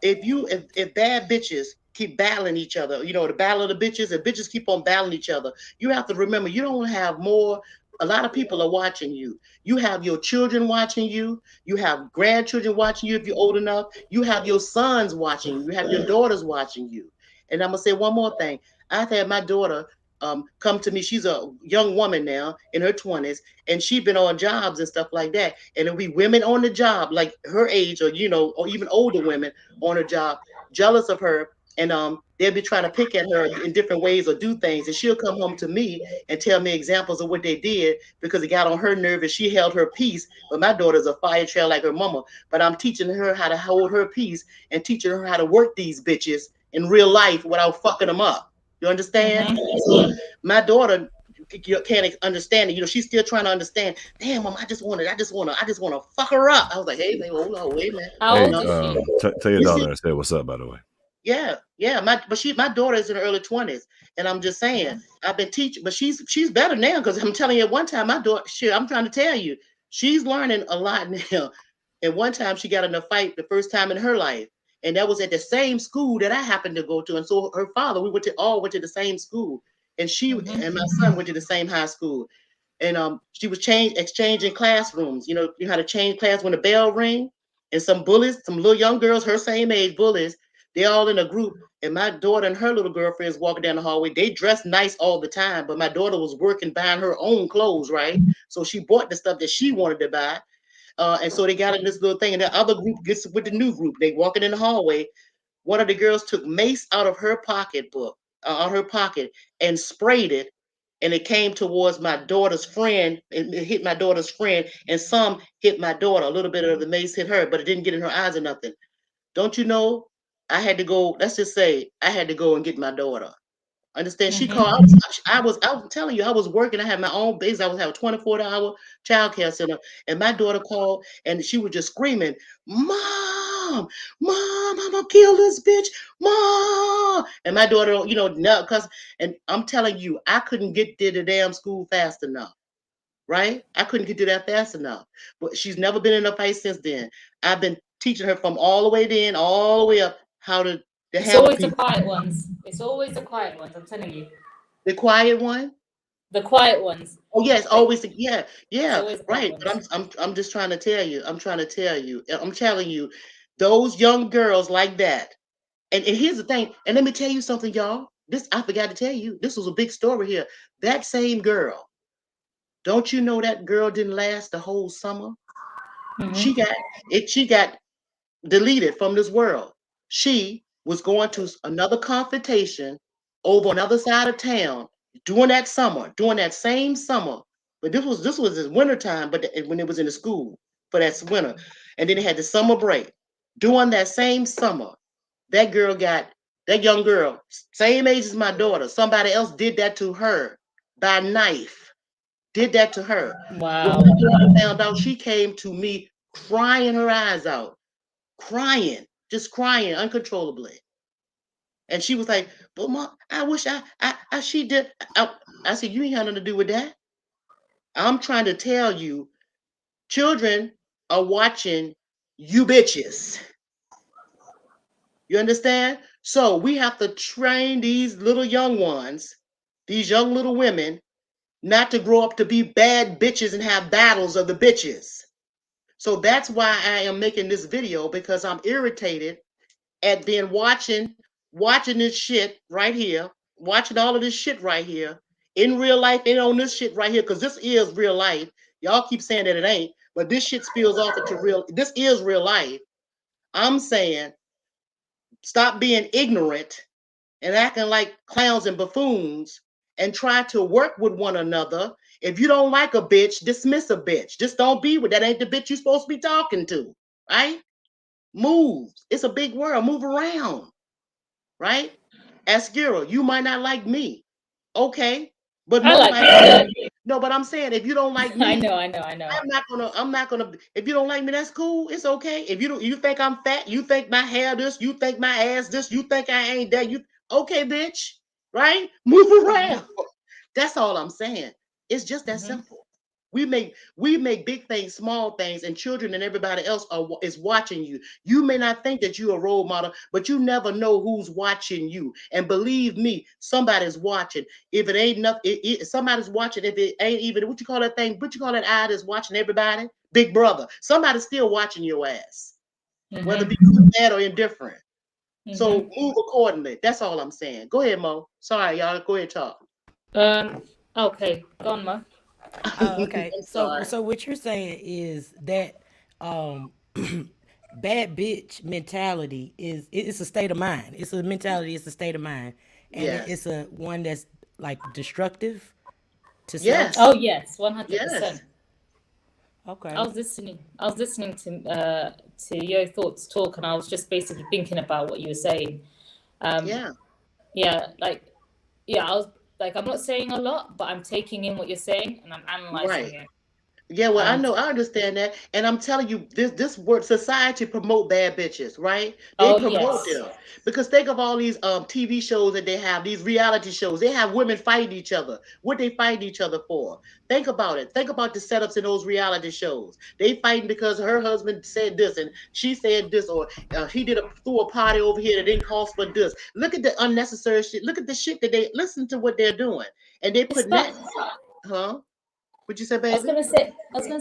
If bad bitches keep battling each other, the battle of the bitches, if bitches keep on battling each other, you have to remember you don't have more. A lot of people are watching you. You have your children watching you. You have grandchildren watching you if you're old enough. You have your sons watching you. You have your daughters watching you. And I'm gonna say one more thing. I've had my daughter. come to me. She's a young woman now in her 20s, and she's been on jobs and stuff like that. And it'll be women on the job, like her age, or or even older women on her job, jealous of her, and they'll be trying to pick at her in different ways or do things. And she'll come home to me and tell me examples of what they did because it got on her nerve and she held her peace. But my daughter's a fire trail like her mama. But I'm teaching her how to hold her peace and teaching her how to work these bitches in real life without fucking them up. You understand? Mm-hmm. So my daughter can't understand it. She's still trying to understand. Damn, mom, I just want to fuck her up. I was like, hey, baby, hold on, wait a minute. How You Hey, old know, is she? tell your you see, daughter and say what's up. By the way. yeah. My daughter is in her early 20s, and I'm just saying, I've been teaching, but she's better now because I'm telling you, at one time my daughter, shit, I'm trying to tell you, she's learning a lot now. And one time she got in a fight the first time in her life, and that was at the same school that I happened to go to. And so her father, we all went to the same school, and she Mm-hmm. and my son went to the same high school. And she was exchanging classrooms. You know how to change class when the bell ring. And some bullies, some little young girls, her same age bullies, they all in a group. And my daughter and her little girlfriends walking down the hallway. They dress nice all the time, but my daughter was working buying her own clothes, right? So she bought the stuff that she wanted to buy. And so they got in this little thing, and the other group gets with the new group. They walking in the hallway. One of the girls took mace out of her pocketbook, out her pocket, and sprayed it, and it came towards my daughter's friend. It hit my daughter's friend, and some hit my daughter. A little bit of the mace hit her, but it didn't get in her eyes or nothing. Don't you know? I had to go. Let's just say I had to go and get my daughter. Understand? She Mm-hmm. called. I was telling you, I was working. I had my own business. I was having a 24-hour child care center. And my daughter called and she was just screaming, Mom, Mom, I'm gonna kill this bitch, Mom. And my daughter, no, because and I'm telling you, I couldn't get to the damn school fast enough. Right? I couldn't get to that fast enough. But she's never been in a fight since then. I've been teaching her from all the way then, all the way up, how to It's handle always the people. quiet ones. It's always the quiet ones. I'm telling you, The quiet one. the quiet ones. Oh yes, Like always it's yeah, always the quiet right. But ones. I'm just trying to tell you. I'm telling you, those young girls like that. And here's the thing. And let me tell you something, y'all. This I forgot to tell you. This was a big story here. That same girl. Don't you know that girl didn't last the whole summer? She Mm-hmm. got it. She got deleted from this world. She was going to another confrontation over on the other side of town during that same summer. But this was in wintertime, but when it was in the school for that winter. And then they had the summer break. During that same summer, that girl got that young girl, same age as my daughter, somebody else did that to her by knife. Did that to her. When Wow. my daughter found out, she came to me crying her eyes out crying, just crying uncontrollably. And she was like, "But mom, I wish she did." I said, "You ain't had nothing to do with that." I'm trying to tell you, children are watching you bitches. You understand? So we have to train these little young ones, these young little women, not to grow up to be bad bitches and have battles of the bitches. So that's why I am making this video because I'm irritated at being watching this shit right here, watching all of this shit right here in real life and on this shit right here, because this is real life. Y'all keep saying that it ain't, but this shit spills off into real. This is real life. I'm saying stop being ignorant and acting like clowns and buffoons and try to work with one another. If you don't like a bitch, dismiss a bitch. Just don't be with that. Ain't the bitch you supposed to be talking to, right? Move. It's a big world. Move around, right? Askira, you might not like me. Okay. But I most like likely, you too. no, but I'm saying if you don't like I me, know. I know. I know. I'm not gonna if you don't like me, that's cool. It's okay. If you think I'm fat, you think my hair this, you think my ass this, you think I ain't that, you okay, bitch. Right? Move Mm-hmm. around. That's all I'm saying. It's just that Mm-hmm. simple. We make big things, small things, and children and everybody else is watching you. You may not think that you're a role model, but you never know who's watching you. And believe me, somebody's watching. If it ain't nothing, somebody's watching. If it ain't even what you call that thing, what you call that eye that's watching everybody, Big Brother. Somebody's still watching your ass, whether it be Mm-hmm. good, bad, or indifferent. So Mm-hmm. move accordingly. That's all I'm saying. Go ahead, Mo. Sorry, y'all. Go ahead, talk. Okay, go on, Mo. Okay. I'm So sorry. so what you're saying is that bad bitch mentality it's a state of mind. It's a mentality, it's a state of mind. And it's Yes. a one that's like destructive to self. Oh Yes. yes, 100%. Yes. Okay. I was listening to your thoughts talk, and I was just basically thinking about what you were saying. Um, Yeah. yeah, like yeah, I was like, I'm not saying a lot, but I'm taking in what you're saying and I'm analyzing Right. it. Yeah, well, I And know, I understand that, and I'm telling you, this word society promote bad bitches, right? They oh promote yes, them because think of all these TV shows that they have, these reality shows. They have women fighting each other. What they fighting each other for? Think about it. Think about the setups in those reality shows. They fighting because her husband said this and she said this, or he threw a party over here that didn't cost for this. Look at the unnecessary shit. Look at the shit that they listen to what they're doing, and they it putting start. that, huh? What you say, I was baby? gonna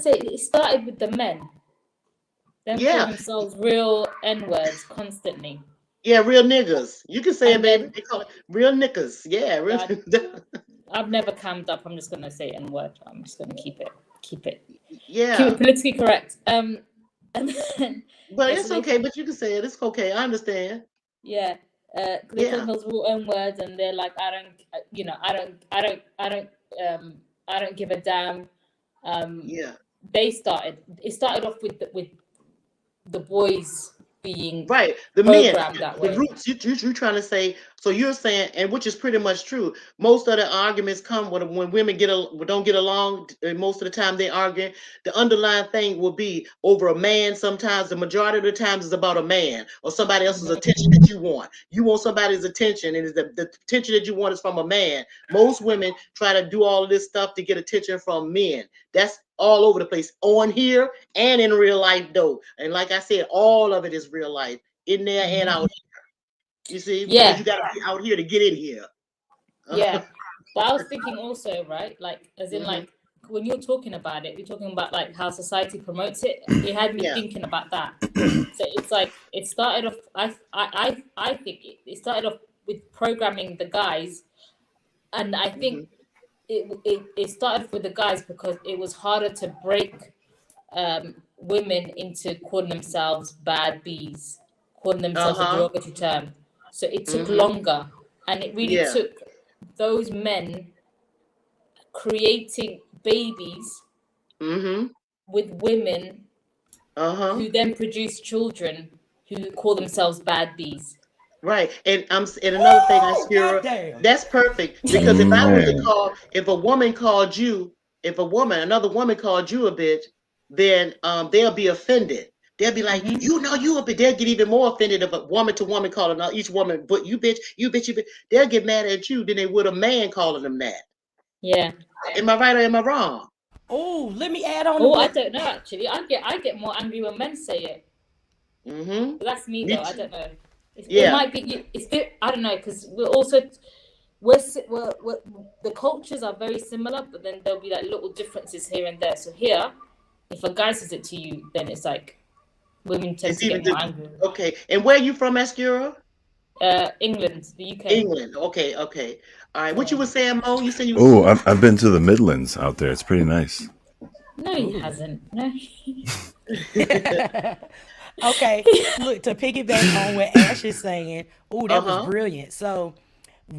say, it started with the men. Them calling Yeah. themselves real N words constantly, Yeah, real niggas. You can say it, and baby. then They call it real niggas. Yeah, real. yeah, I've never cammed up. I'm just gonna say N word. I'm just gonna keep it Yeah, politically correct. And then but yeah, so it's they okay. But you can say it. It's okay. I understand. yeah, they call Yeah. themselves real N words, and they're like, I don't, I don't give a damn. Um, Yeah. it started off with the boys being Right. The men, programmed that the way. roots, you trying to say, so you're saying, and which is pretty much true. Most of the arguments come when women don't get along, and most of the time they argue. The underlying thing will be over a man. Sometimes the majority of the times is about a man or somebody else's Mhm. attention that you want. You want somebody's attention, and the attention that you want is from a man. Most women try to do all of this stuff to get attention from men. That's all over the place on here and in real life though. And like I said, all of it is real life in there and Mhm. out. You see, because Yeah, you got to be out here to get in here. yeah. But I was thinking also, right? Like, as in, Hmm. like, when you're talking about it, you're talking about like how society promotes it. It had me Yeah. thinking about that. So it's like it started off. I think it started off with programming the guys, and I Hmm. think it started with the guys because it was harder to break women into calling themselves bad bees, calling Uh themselves a huh. derogatory term. So it took Hmm. longer, and it really Yeah. took those men creating babies Hmm. with women Uh huh. who then produce children who call themselves bad bees. Right. And and another thing, I Woo! Spira, Goddamn. that's perfect because Man. if a woman called you, if another woman called you a bitch, then they'll be offended. They'll be like, Hmm. you know, you a bitch. They'll get even more offended if a woman to woman calling each woman, but you bitch, you bitch, you bitch. They'll get mad at you than they would a man calling them that. Yeah. Am I right or am I wrong? Oh, let me add on to Oh, I what. don't know actually. I get more angry when men say it. Mm-hmm. But that's me Me though. I too. don't know. It Yeah. might be. I don't know because we're also we're the cultures are very similar, but then there'll be like little differences here and there. So here, if a guy says it to you, then it's like women tend It's to get even more angry. okay. And where are you from, Mascura? England, the UK. England. Okay, okay. All right. What you Yeah. were saying, Mo? You said you was Oh, I've been to the Midlands out there. It's pretty nice. No, he Ooh. hasn't. No. Okay, look, to piggyback on what Ash is saying. Oh, that was Uh-huh. brilliant. So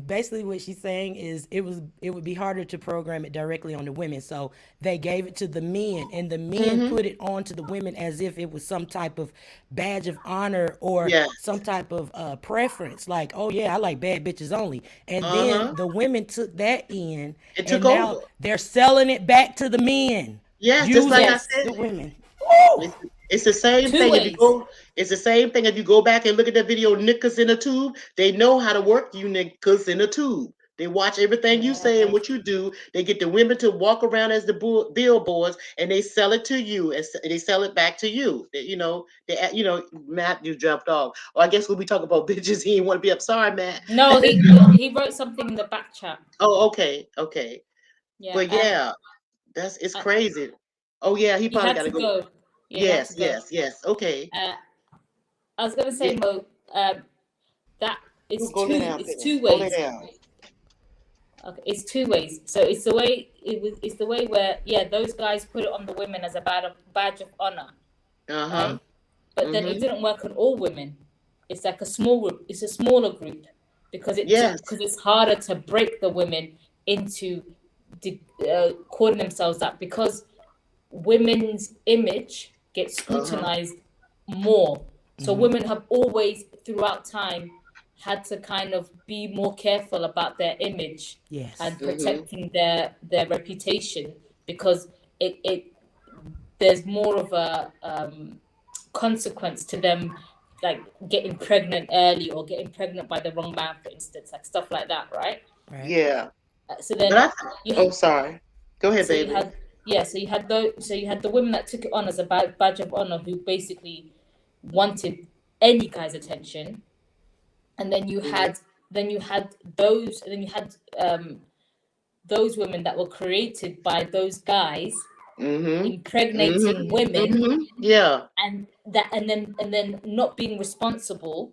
basically what she's saying is it would be harder to program it directly on the women. So they gave it to the men, and the men Mm-hmm. put it on to the women as if it was some type of badge of honor or Yeah. some type of preference. Like, oh yeah, I like bad bitches only. And then Uh-huh. the women took that in, It took and now over. they're selling it back to the men Yes, just like using I Yes. said. the women. Woo! It's, it's the same Two thing. If you ways. go, it's the same thing. If you go back and look at that video, Niggas in a Tube, they know how to work you niggas in a tube. They watch everything you say and Yeah. what you do. They get the women to walk around as the billboards, and they sell it to you, and they sell it back to you. Matt, you jumped off. Oh, I guess when we talk about bitches, he didn't want to be up. Sorry, Matt. No, he wrote something in the back chat. Oh, okay, okay. Yeah. But yeah, it's Uh, crazy. Oh yeah, he he probably had got to to go. go. Yeah, he had to Yes, go. yes, yes. Okay. Uh, I was gonna say, Yeah. Mo, that Go lay down, it's Pittance. two Go lay ways. down. Okay, it's two ways. So it's the way it's the way where those guys put it on the women as a badge of honor, Uh-huh. right? But then it Mm-hmm. didn't work on all women. It's like a small group. It's a smaller group Yes. because it's harder to break the women into calling themselves that because women's image gets Uh-huh. scrutinized more. So Mm-hmm. women have always throughout time had to kind of be more careful about their image Yes. and Mm-hmm. protecting their reputation because it there's more of a consequence to them like getting pregnant early or getting pregnant by the wrong man, for instance, like stuff like that, right? Right. Yeah. So But then you oh, sorry. Go ahead, so you baby. had so you had the women that took it on as a badge of honor who basically wanted any guy's attention, and Mm-hmm. then you had those and then you had those women that were created by those guys Mm-hmm. impregnating Mm-hmm. women Mm-hmm. Yeah. and then not being responsible,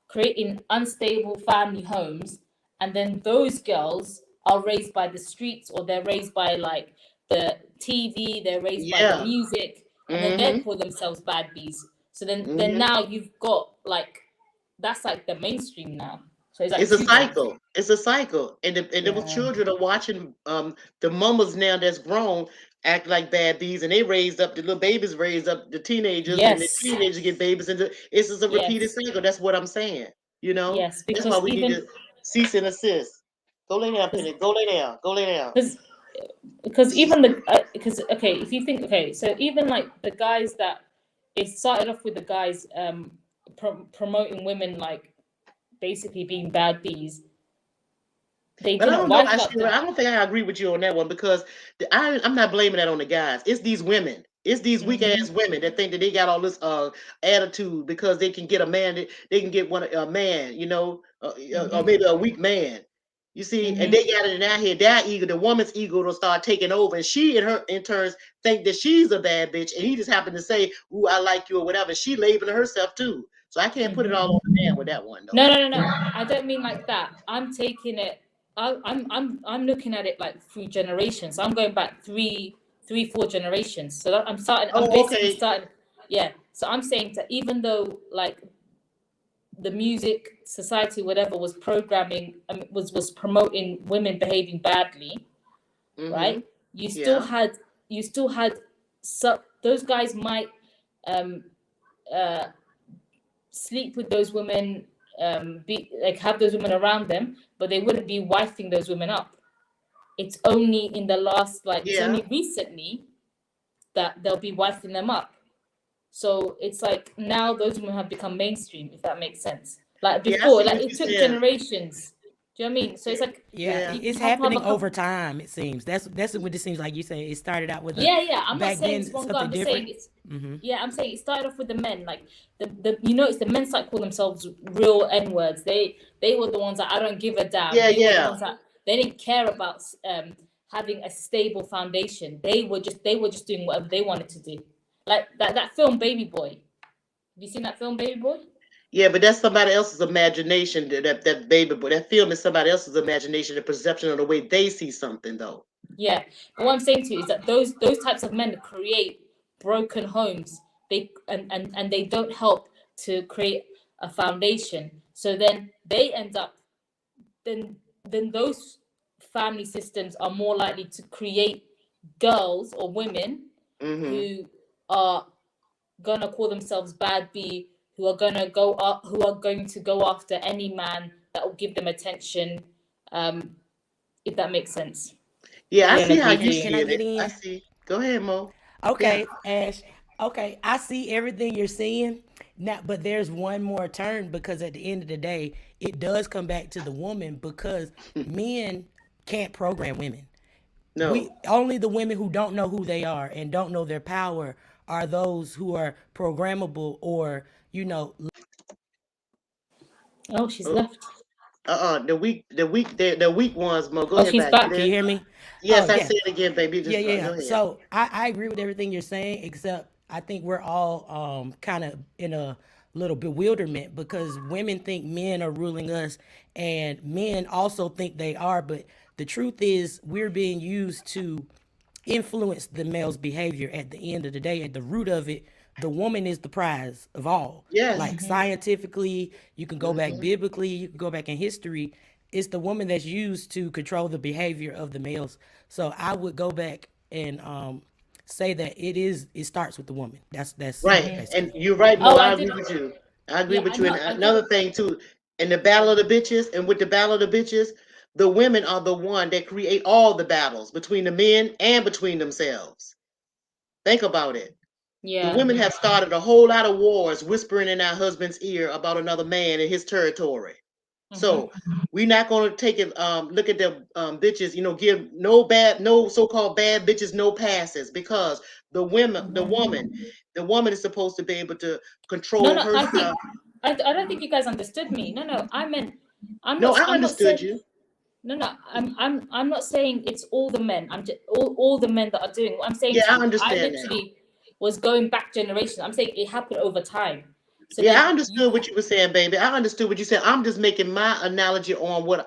creating unstable family homes, and then those girls are raised by the streets or they're raised by like the TV, they're raised by the Yeah. music, and then they Mm-hmm. call themselves bad bees. So then Mm-hmm. now you've got like that's like the mainstream now. So it's like It's a two ways. cycle. It's a cycle. And those Yeah. children are watching the mamas now that's grown act like bad bees, and they raised up the little babies, raised up the teenagers, and the Yes. teenagers get babies, and it's just a repeated Yes. cycle. That's what I'm saying. You know, Yes. that's why Because we need even to cease and assist. Go lay down, Penny. Go lay down. Go lay down. because because even the because okay, if you think okay, so even like the guys that it started off with the guys promoting women like basically being bad bees, they But I didn't don't know, wipe out Ashira. the I don't think I agree with you on that one because I'm not blaming that on the guys. It's these women. It's these weak ass hmm women that think that they got all this attitude because they can get a man. They can get a man, or hmm maybe a weak man. You see, and hmm they got it in their head. Their ego, the woman's ego, will start taking over, and she, in turns, think that she's a bad bitch, and he just happened to say, "Ooh, I like you" or whatever. She labeling herself too. So I can't put it all hmm on the man with that one though. no, I don't mean like that. I'm taking it. I'm looking at it like through generations. I'm going back three, 4 generations. So I'm starting. I'm Oh, basically okay. starting. Yeah. So I'm saying that even though like the music society whatever was programming was promoting women behaving badly, Mm-hmm. right? you still Yeah. had you still had those guys might um uh sleep with those women, be like have those women around them, but they wouldn't be wifing those women up. It's only in the last like it's Yeah. only recently that they'll be wifing them up. So it's like now those women have become mainstream, if that makes sense. Like Yeah, I before, see like what it you're took saying. generations. Do you know what I mean? So it's like Yeah, Yeah. it's you have to have a happening couple. over time. It seems that's what it seems like. You say it started out with a Yeah. I'm not back saying it's then wrong. I'm something just saying different. it's. Mm-hmm. Yeah, I'm saying it started off with the men. Like the you notice the men start calling themselves real N words. They were the ones that I don't give a damn. Yeah, They were the yeah. ones that they didn't care about having a stable foundation. They were just doing whatever they wanted to do. Like that film Baby Boy. Have you seen that film Baby Boy? Yeah, but that's somebody else's imagination. That baby boy, that film is somebody else's imagination, the perception of the way they see something, though. Yeah, but what I'm saying to you is that those types of men create broken homes. And they don't help to create a foundation. So then they end up then those family systems are more likely to create girls or women Mm-hmm. who are gonna call themselves bad B, who are gonna go up, who are going to go after any man that will give them attention. Um, if that makes sense. Yeah, I I Okay, don't see know how if you you can I see get it. I in? see. Go ahead, Mo. Yeah. Okay, Ash. Okay, I see everything you're saying now, but there's one more turn because at the end of the day, it does come back to the woman because men can't program women. We No. only the women who don't know who they are and don't know their power are those who are programmable or know. Oh, she's Oh, left. the weak ones, Mo. Go Oh, ahead she's back. You back. Can there? you hear me? Oh Yes, I yeah. say it again, baby. Yeah, Just yeah, go yeah. ahead. So I agree with everything you're saying, except I think we're all kind of in a little bewilderment because women think men are ruling us, and men also think they are, but The truth is, we're being used to influence the male's behavior. At the end of the day, at the root of it, the woman is the prize of all. Yes. Like scientifically, you can go back Hmm. biblically, you can go back in history. It's the woman that's used to control the behavior of the males. So I would go back and say that it starts with the woman. That's Right. Hmm. And basically. you're right, Mo. Oh, I I agree did. with you. I agree Yeah, with you. And I did. another thing too, in the battle of the bitches, and with the battle of the bitches, the women are the one that create all the battles between the men and between themselves. Think about it. The Yeah. women have started a whole lot of wars, whispering in our husband's ear about another man in his territory. Hmm. So we're not going to take it. Look at the bitches. Give no so-called bad bitches no passes, because the women, the woman is supposed to be able to No, control no, I herself. think I don't think you guys understood me. No, no, I meant No, I I'm not understood saying you. no, no. I'm not saying it's all the men. I'm just all the men that are doing. What I'm saying Yeah, to I you, I understand that. literally was going back generations. I'm saying it happened over time. So Yeah, then I you, understood what you were saying, baby. I understood what you said. I'm just making my analogy on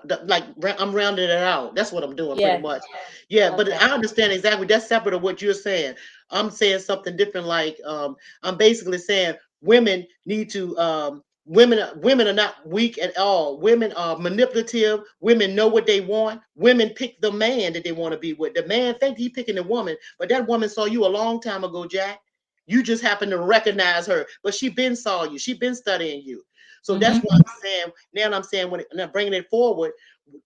I'm rounding it out. That's what I'm doing pretty yeah, much. Yeah, but okay, I understand exactly. That's separate of what you're saying. I'm saying something different. I'm basically saying women need to. Women are not weak at all. Women are manipulative. Women know what they want. Women pick the man that they want to be with. The man think he picking the woman, but that woman saw you a long time ago, Jack. You just happen to recognize her, but she been saw you. She been studying you. So that's mm-hmm. what I'm saying. Now I'm saying now bringing it forward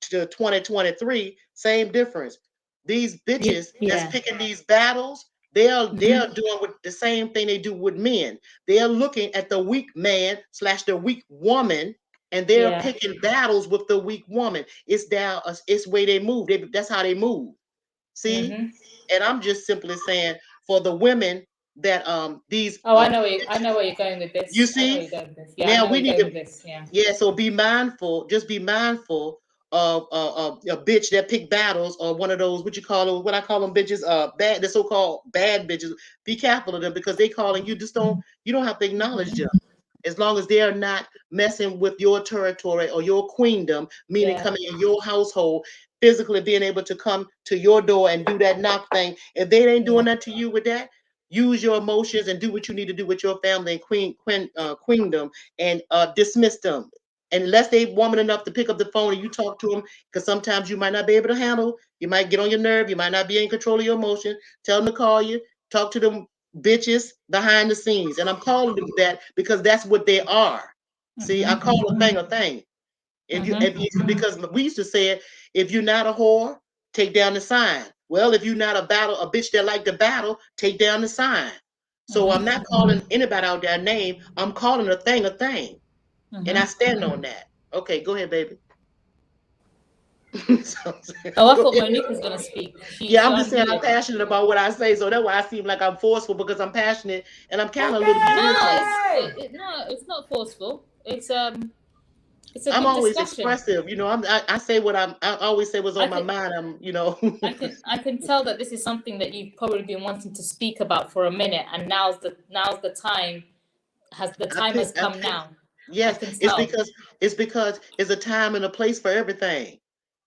to 2023, same difference. These Yeah, bitches that's yeah, picking these battles, they're mm-hmm. doing with the same thing they do with men. They're looking at the weak man slash the weak woman, and they're Yeah, picking battles with the weak woman. It's down. It's way they move. That's how they move. See, mm-hmm. and I'm just simply saying for the women that these Oh, I know where you're going with you this. I know where see, you're going with this. Yeah, I now know where we you're need going to, with this. Yeah. yeah, so be mindful, just be mindful of a bitch that pick battles, or one of those, what you call them, what I call them bitches, the so-called bad bitches. Be careful of them, because they calling you. Just don't, you don't have to acknowledge them, as long as they are not messing with your territory or your queendom, meaning Yeah, coming in your household, physically being able to come to your door and do that knock thing. If they ain't yeah, doing that to you with that, use your emotions and do what you need to do with your family and queendom, and dismiss them. Unless they woman enough to pick up the phone and you talk to them, because sometimes you might not be able to handle. You might get on your nerve. You might not be in control of your emotion. Tell them to call you. Talk to them bitches behind the scenes, and I'm calling them that because that's what they are. See, I mm-hmm. call a thing a thing. If Mm-hmm. you because we used to say it, if you're not a whore, take down the sign. Well, if you're not a bitch that like to battle, take down the sign. So I'm Mm-hmm. not calling anybody out their name. I'm calling a thing, and I Mm-hmm. stand on that. Okay, go ahead, baby. So, Oh, I go thought ahead. Monique was gonna speak. Yeah, She I'm just saying I'm unmuted. passionate about what I say, so that's why I seem like I'm forceful, because I'm passionate and I'm kind of a little bit No, irritated. no, it's not forceful. It's a I'm good always discussion. expressive, I say what I always say what's I on my can mind. I can tell that this is something that you've probably been wanting to speak about for a minute, and now's the time has I come pick. now. I Yes, can it's tell. because it's a time and a place for everything.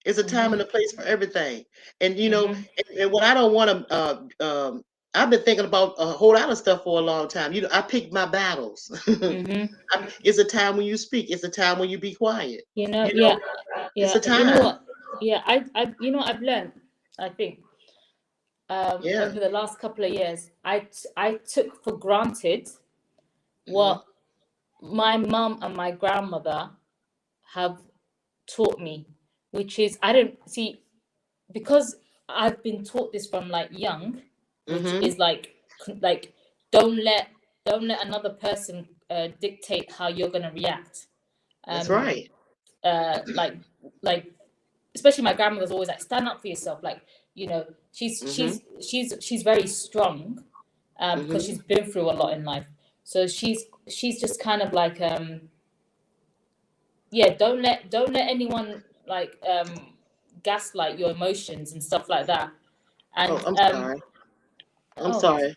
It's a time and Mhm. a place for everything. And Mhm. and what I don't want to I've been thinking about a whole lot of stuff for a long time. I pick my battles. Mhm. It's a time when you speak. It's a time when you be quiet. You know, You know, yeah, it's a yeah. You know time. what? Yeah, you know, I've learned. I think Yeah. over the last couple of years, I took for granted Hmm. what my mum and my grandmother have taught me, which is I don't see because I've been taught this from like young, which Hmm. is like don't let another person dictate how you're gonna react. That's Um, right. like like especially my grandmother's always like stand up for yourself. Like you know Hmm. she's very strong because Hmm. she's been through a lot in life. So she's just kind of like yeah, don't let anyone like gaslight your emotions and stuff like that. Oh, And I'm sorry. I'm Oh, sorry.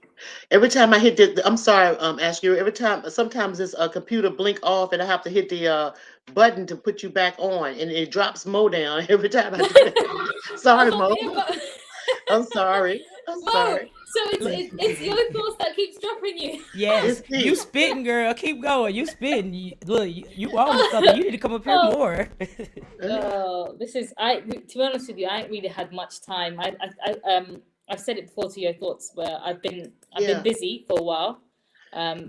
Every time I hit the, I'm sorry, ask you. Every time, sometimes this computer blink off, and I have to hit the button to put you back on, and it drops Mo down every time I do that. I Sorry, thought, Mo. yeah, but I'm sorry. I'm Mo, sorry. so it's your thoughts that keeps dropping you. Yes, It's you me. spitting, girl. Keep going. You spitting. Look, you on to something. You need to come up here Oh, more. this is I. To be honest with you, I ain't really had much time. I've said it before to your thoughts where I've been Yeah. busy for a while.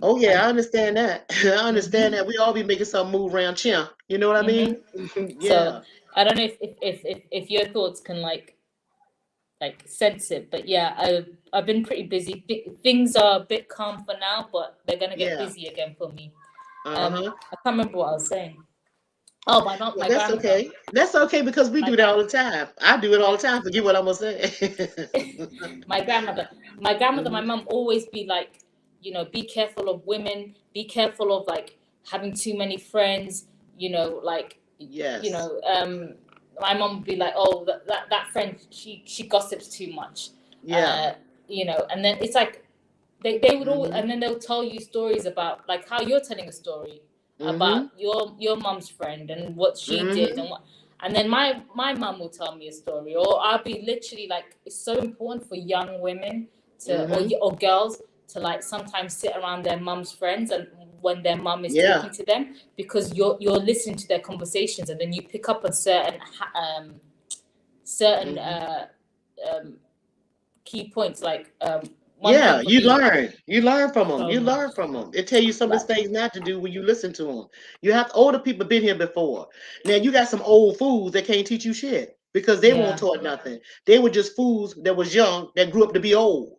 Oh yeah, And I understand that. I understand mhm, that. We all be making some move around chin. You know what I mhm. mean? So Yeah. I don't know if your thoughts can like sense it, but yeah, I've been pretty busy. Things are a bit calm for now, but they're gonna get Yeah. busy again for me. Uh-huh. I can't remember what I was saying. Oh, my mom, Well, my that's grandmother, okay. That's okay because we my do that grand, all the time. I do it all my the time. Forget what I'm gonna say. my grandmother, my grandmother, my Mhm. mom always be like, be careful of women, be careful of like having too many friends, like, Yes. my mom would be like, oh, that friend, she gossips too much, Yeah. uh, and then it's like they would all, Mhm. and then they'll tell you stories about like how you're telling a story about Mhm. your mom's friend and what she did Mhm. and what, and then my mom will tell me a story, or I'll be literally like, it's so important for young women to, Mhm. or girls to like sometimes sit around their mom's friends and when their mom is Yeah. talking to them, because you're listening to their conversations and then you pick up on certain Mhm. um key points, like one Yeah, thing for you me. learn. You learn from them. So You learn from them. It tell you some of the like, things not to do when you listen to them. You have older people been here before. Now you got some old fools that can't teach you shit because they won't yeah, taught nothing. They were just fools that was young that grew up to be old.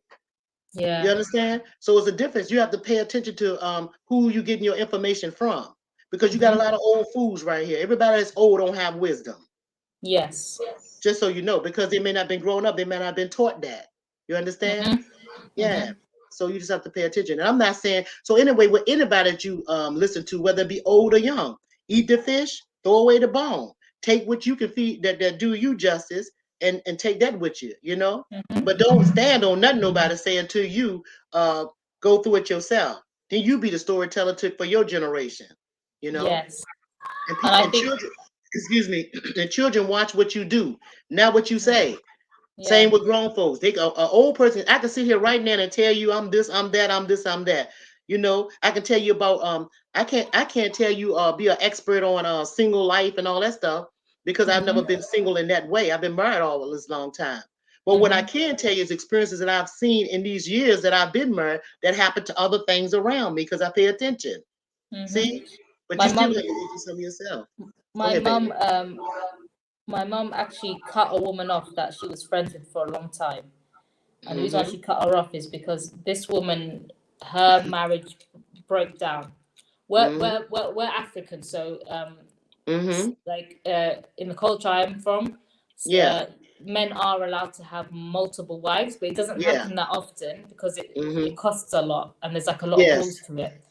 You yeah. understand? So it's a difference. You have to pay attention to who you getting your information from because you got a Hmm. lot of old fools right here. Everybody that's old don't have wisdom. Yes. Just so you know, because they may not been grown up, they may not have been taught that. You understand? Hmm. Yeah. Hmm. So you just have to pay attention. And I'm not saying so anyway, with anybody that you listen to, whether it be old or young, eat the fish, throw away the bone. Take what you can feed that do you justice and take that with you, you know? But Hmm. don't stand on nothing nobody say until you uh go through it yourself. Then you be the storyteller for your generation, you know? Yes. And And people I and think, children, excuse me, and children watch what you do, not what you say. yeah. Same with grown folks. They go, an old person. I can sit here right now and tell you I'm this, I'm that, I'm this, I'm that. You know, I can tell you about I can't tell you be an expert on single life and all that stuff because I've never Hmm. been single in that way. I've been married all this long time. But what I Hmm. can tell you is experiences that I've seen in these years that I've been married that happened to other things around me because I pay attention. Hmm. See? But My you still got mom, to do some of yourself. Go my ahead, baby. mom, my mom actually cut a woman off that she was friends with for a long time. And the reason why Mm-hmm. she cut her off is because this woman, her marriage broke down. We're Mm-hmm. we're we're, we're African, so Mm-hmm. like in the culture I'm from, Yeah. men are allowed to have multiple wives, but it doesn't Yeah. happen that often because it Mm-hmm. costs a lot and there's like a lot of Yes. rules to it.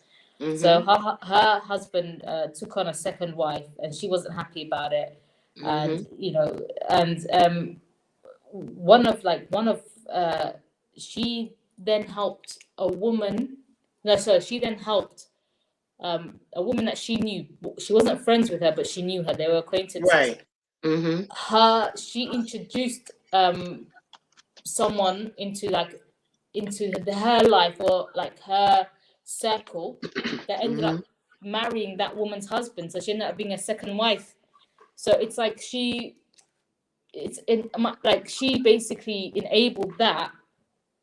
So Mm-hmm. her husband took on a second wife, and she wasn't happy about it, and Mm-hmm. and one of she then helped a woman. No, so she then helped a woman that she knew. She wasn't friends with her, but she knew her. They were acquaintances. Right. Mm-hmm. She introduced someone into her life, or like her circle, that ended Mm-hmm. up marrying that woman's husband. So she ended up being a second wife. So it's like she basically enabled that.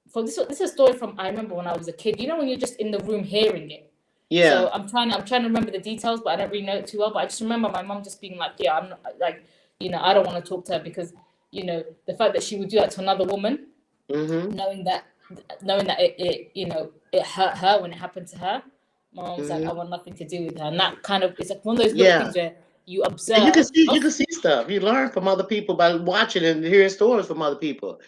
For this is a story from, I remember when I was a kid. When you're just in the room hearing it. Yeah. So I'm trying to remember the details, but I don't really know it too well. But I just remember my mom just being like, "Yeah, I'm not, like, I don't want to talk to her because, the fact that she would do that to another woman, Mm-hmm. knowing that it hurt her when it happened to her. My mom was like, I Mm-hmm. want nothing to do with her, and that kind of, it's like one of those little Yeah. things where." you And you can observe. see stuff. You learn from other people by watching and hearing stories from other people.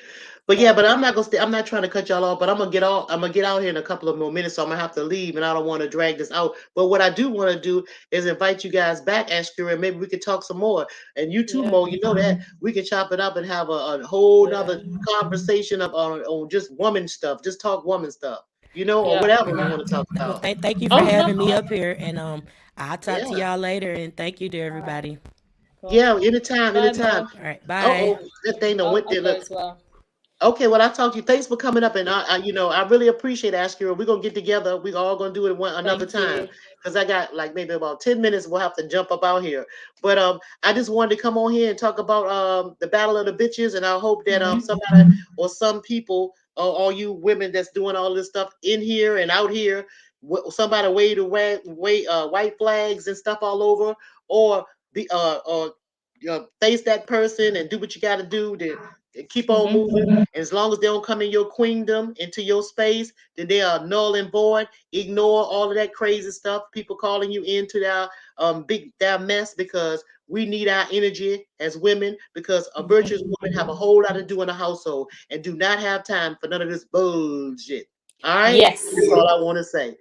But yeah, Yeah. but I'm not gonna stay. I'm not trying to cut y'all off. But I'm gonna get off. I'm gonna get out here in a couple of more minutes, so I'm gonna have to leave, and I don't want to drag this out. But what I do want to do is invite you guys back, Ashkira, and maybe we could talk some more. And you too, Yeah. Mo. You know that we can chop it up and have a whole nother conversation of on just woman stuff. Just talk woman stuff, or Yeah. whatever we want to talk Well, about. thank you for Oh no. having me up here, and I'll talk to Yeah, y'all later. And thank you to everybody. Cool. yeah. Anytime, Bye, anytime. Mo. All right, Uh bye. oh, that thing that went I'll there. go Look. as well. Okay, well, I'll talk to you. Thanks for coming up, and I really appreciate Ashkira. We're gonna get together. We're all gonna do it another Thank time you. because I got like maybe about 10 minutes. We'll have to jump up out here, but I just wanted to come on here and talk about the battle of the bitches, and I hope that somebody or some people, all you women that's doing all this stuff in here and out here, somebody wave the white flags and stuff all over, or be face that person and do what you got to do to keep on moving. Mm-hmm. And as long as they don't come in your queendom, into your space, then they are null and void. Ignore all of that crazy stuff. People calling you into their mess because we need our energy as women because a virtuous woman have a whole lot to do in the household and do not have time for none of this bullshit. All right, that's Yes. all I want to say.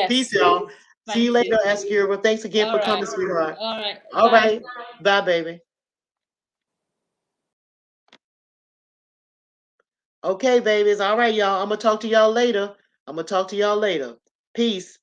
Peace, Yes. y'all. See you Thank later, you. Askira. Thanks again All for right. coming, sweetheart. All right. All Bye. right, bye, baby. Okay, babies. All right, y'all. I'm gonna talk to y'all later. I'm gonna talk to y'all later. Peace.